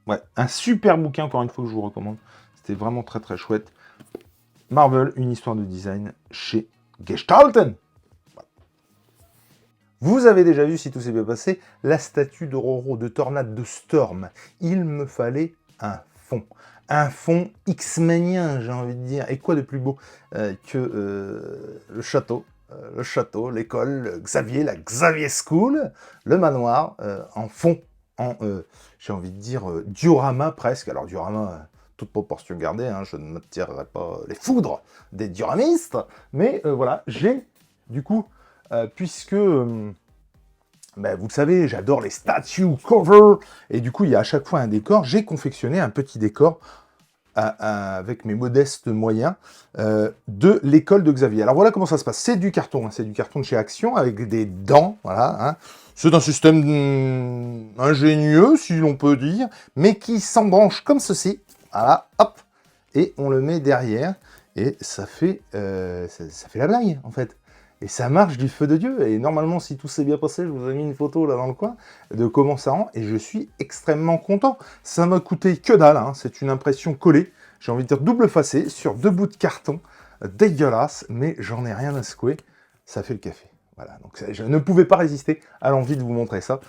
Ouais, un super bouquin, encore une fois, que je vous recommande. C'était vraiment très très chouette. Marvel, une histoire de design chez Gestalten. Voilà. Vous avez déjà vu, si tout s'est bien passé, la statue de Roro, de Tornade, de Storm. Il me fallait un fond. Un fond X-Menien, j'ai envie de dire. Et quoi de plus beau que le château, l'école, Xavier, la Xavier School, le manoir, en fond, j'ai envie de dire, diorama presque. Alors diorama, toute proportion gardée, hein, je ne me tirerai pas les foudres des dioramistes, mais voilà, j'ai, du coup, puisque... ben, vous le savez, j'adore les statues cover, et du coup, il y a à chaque fois un décor. J'ai confectionné un petit décor avec mes modestes moyens de l'école de Xavier. Alors voilà comment ça se passe. C'est du carton, hein, c'est du carton de chez Action avec des dents, voilà. Hein. C'est un système ingénieux, si l'on peut dire, mais qui s'embranche comme ceci. Voilà, hop, et on le met derrière, et ça fait la blague, en fait. Et ça marche du feu de Dieu. Et normalement, si tout s'est bien passé, je vous ai mis une photo là dans le coin de comment ça rend. Et je suis extrêmement content. Ça m'a coûté que dalle. Hein. C'est une impression collée. J'ai envie de dire double facée sur 2 bouts de carton. Dégueulasse. Mais j'en ai rien à secouer. Ça fait le café. Voilà. Donc je ne pouvais pas résister à l'envie de vous montrer ça.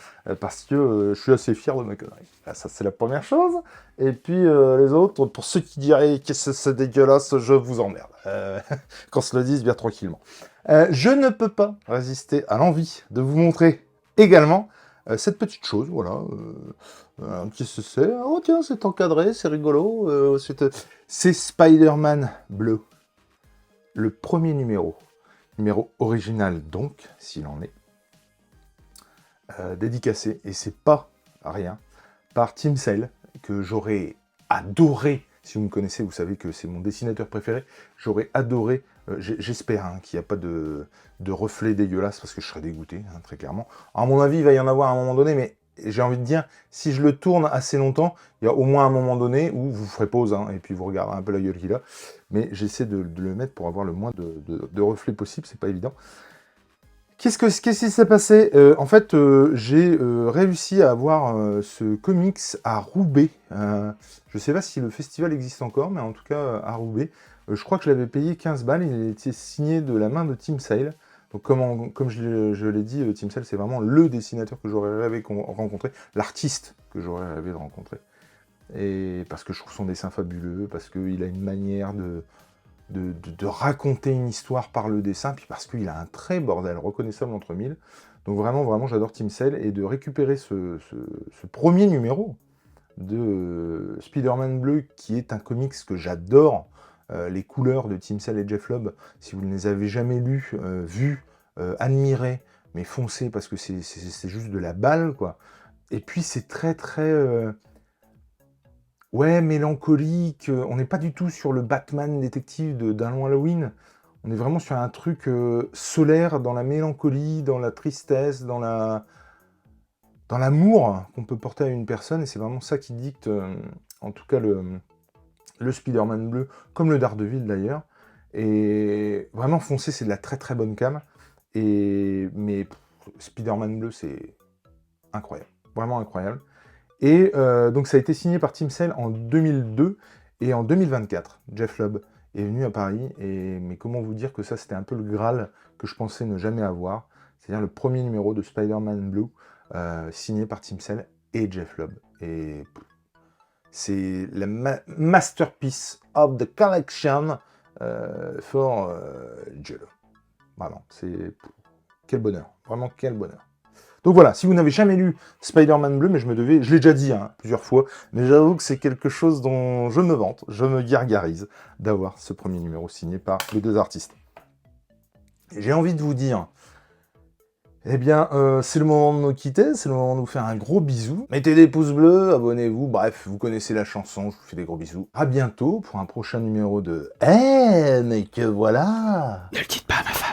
Parce que je suis assez fier de ma connerie. Là, ça, c'est la première chose. Et puis les autres, pour ceux qui diraient que c'est dégueulasse, je vous emmerde. Qu'on se le dise bien tranquillement. Je ne peux pas résister à l'envie de vous montrer également cette petite chose, voilà. Qu'est-ce que c'est? Oh tiens, c'est encadré, c'est rigolo. C'est Spider-Man bleu. Le premier numéro. Numéro original donc, s'il en est. Dédicacé, et c'est pas rien, par Tim Sale, que j'aurais adoré. Si vous me connaissez, vous savez que c'est mon dessinateur préféré. J'aurais adoré, j'espère hein, qu'il n'y a pas de reflets dégueulasses, parce que je serais dégoûté, hein, très clairement. À mon avis, il va y en avoir à un moment donné, mais j'ai envie de dire, si je le tourne assez longtemps, il y a au moins un moment donné où vous ferez pause, hein, et puis vous regarderez un peu la gueule qu'il a. Mais j'essaie de le mettre pour avoir le moins de reflets possible, c'est pas évident. Qu'est-ce qui s'est passé? En fait, j'ai réussi à avoir ce comics à Roubaix. Je ne sais pas si le festival existe encore, mais en tout cas à Roubaix. Je crois que je l'avais payé 15 balles. Il était signé de la main de Tim Sale. Donc comme je l'ai dit, Tim Sale, c'est vraiment le dessinateur que j'aurais rêvé de rencontrer, l'artiste que j'aurais rêvé de rencontrer. Et parce que je trouve son dessin fabuleux, parce qu'il a une manière de raconter une histoire par le dessin, puis parce qu'il a un trait, bordel, reconnaissable entre mille. Donc vraiment, vraiment, j'adore Tim Sale, et de récupérer ce premier numéro de Spider-Man bleu, qui est un comics que j'adore, les couleurs de Tim Sale et Jeff Loeb, si vous ne les avez jamais lus, vus, admirés, mais foncez, parce que c'est juste de la balle, quoi. Et puis c'est très, très... ouais, mélancolique, on n'est pas du tout sur le Batman détective d'un long Halloween. On est vraiment sur un truc solaire, dans la mélancolie, dans la tristesse, dans l'amour qu'on peut porter à une personne. Et c'est vraiment ça qui dicte, en tout cas, le Spider-Man bleu, comme le Daredevil d'ailleurs. Et vraiment foncé, c'est de la très très bonne cam. Mais Spider-Man bleu, c'est incroyable. Vraiment incroyable. Et donc ça a été signé par Tim Sale en 2002, et en 2024, Jeff Loeb est venu à Paris, mais comment vous dire que ça c'était un peu le Graal que je pensais ne jamais avoir, c'est-à-dire le premier numéro de Spider-Man Blue, signé par Tim Sale et Jeff Loeb. Et c'est la masterpiece of the collection for Jello. Vraiment, c'est... Quel bonheur, vraiment quel bonheur. Donc voilà, si vous n'avez jamais lu Spider-Man bleu, mais je l'ai déjà dit hein, plusieurs fois, mais j'avoue que c'est quelque chose dont je me vante, je me gargarise d'avoir ce premier numéro signé par les deux artistes. Et j'ai envie de vous dire, eh bien, c'est le moment de nous quitter, c'est le moment de vous faire un gros bisou. Mettez des pouces bleus, abonnez-vous, bref, vous connaissez la chanson, je vous fais des gros bisous. À bientôt pour un prochain numéro de... Eh, mais que voilà! Ne le dites pas à ma femme.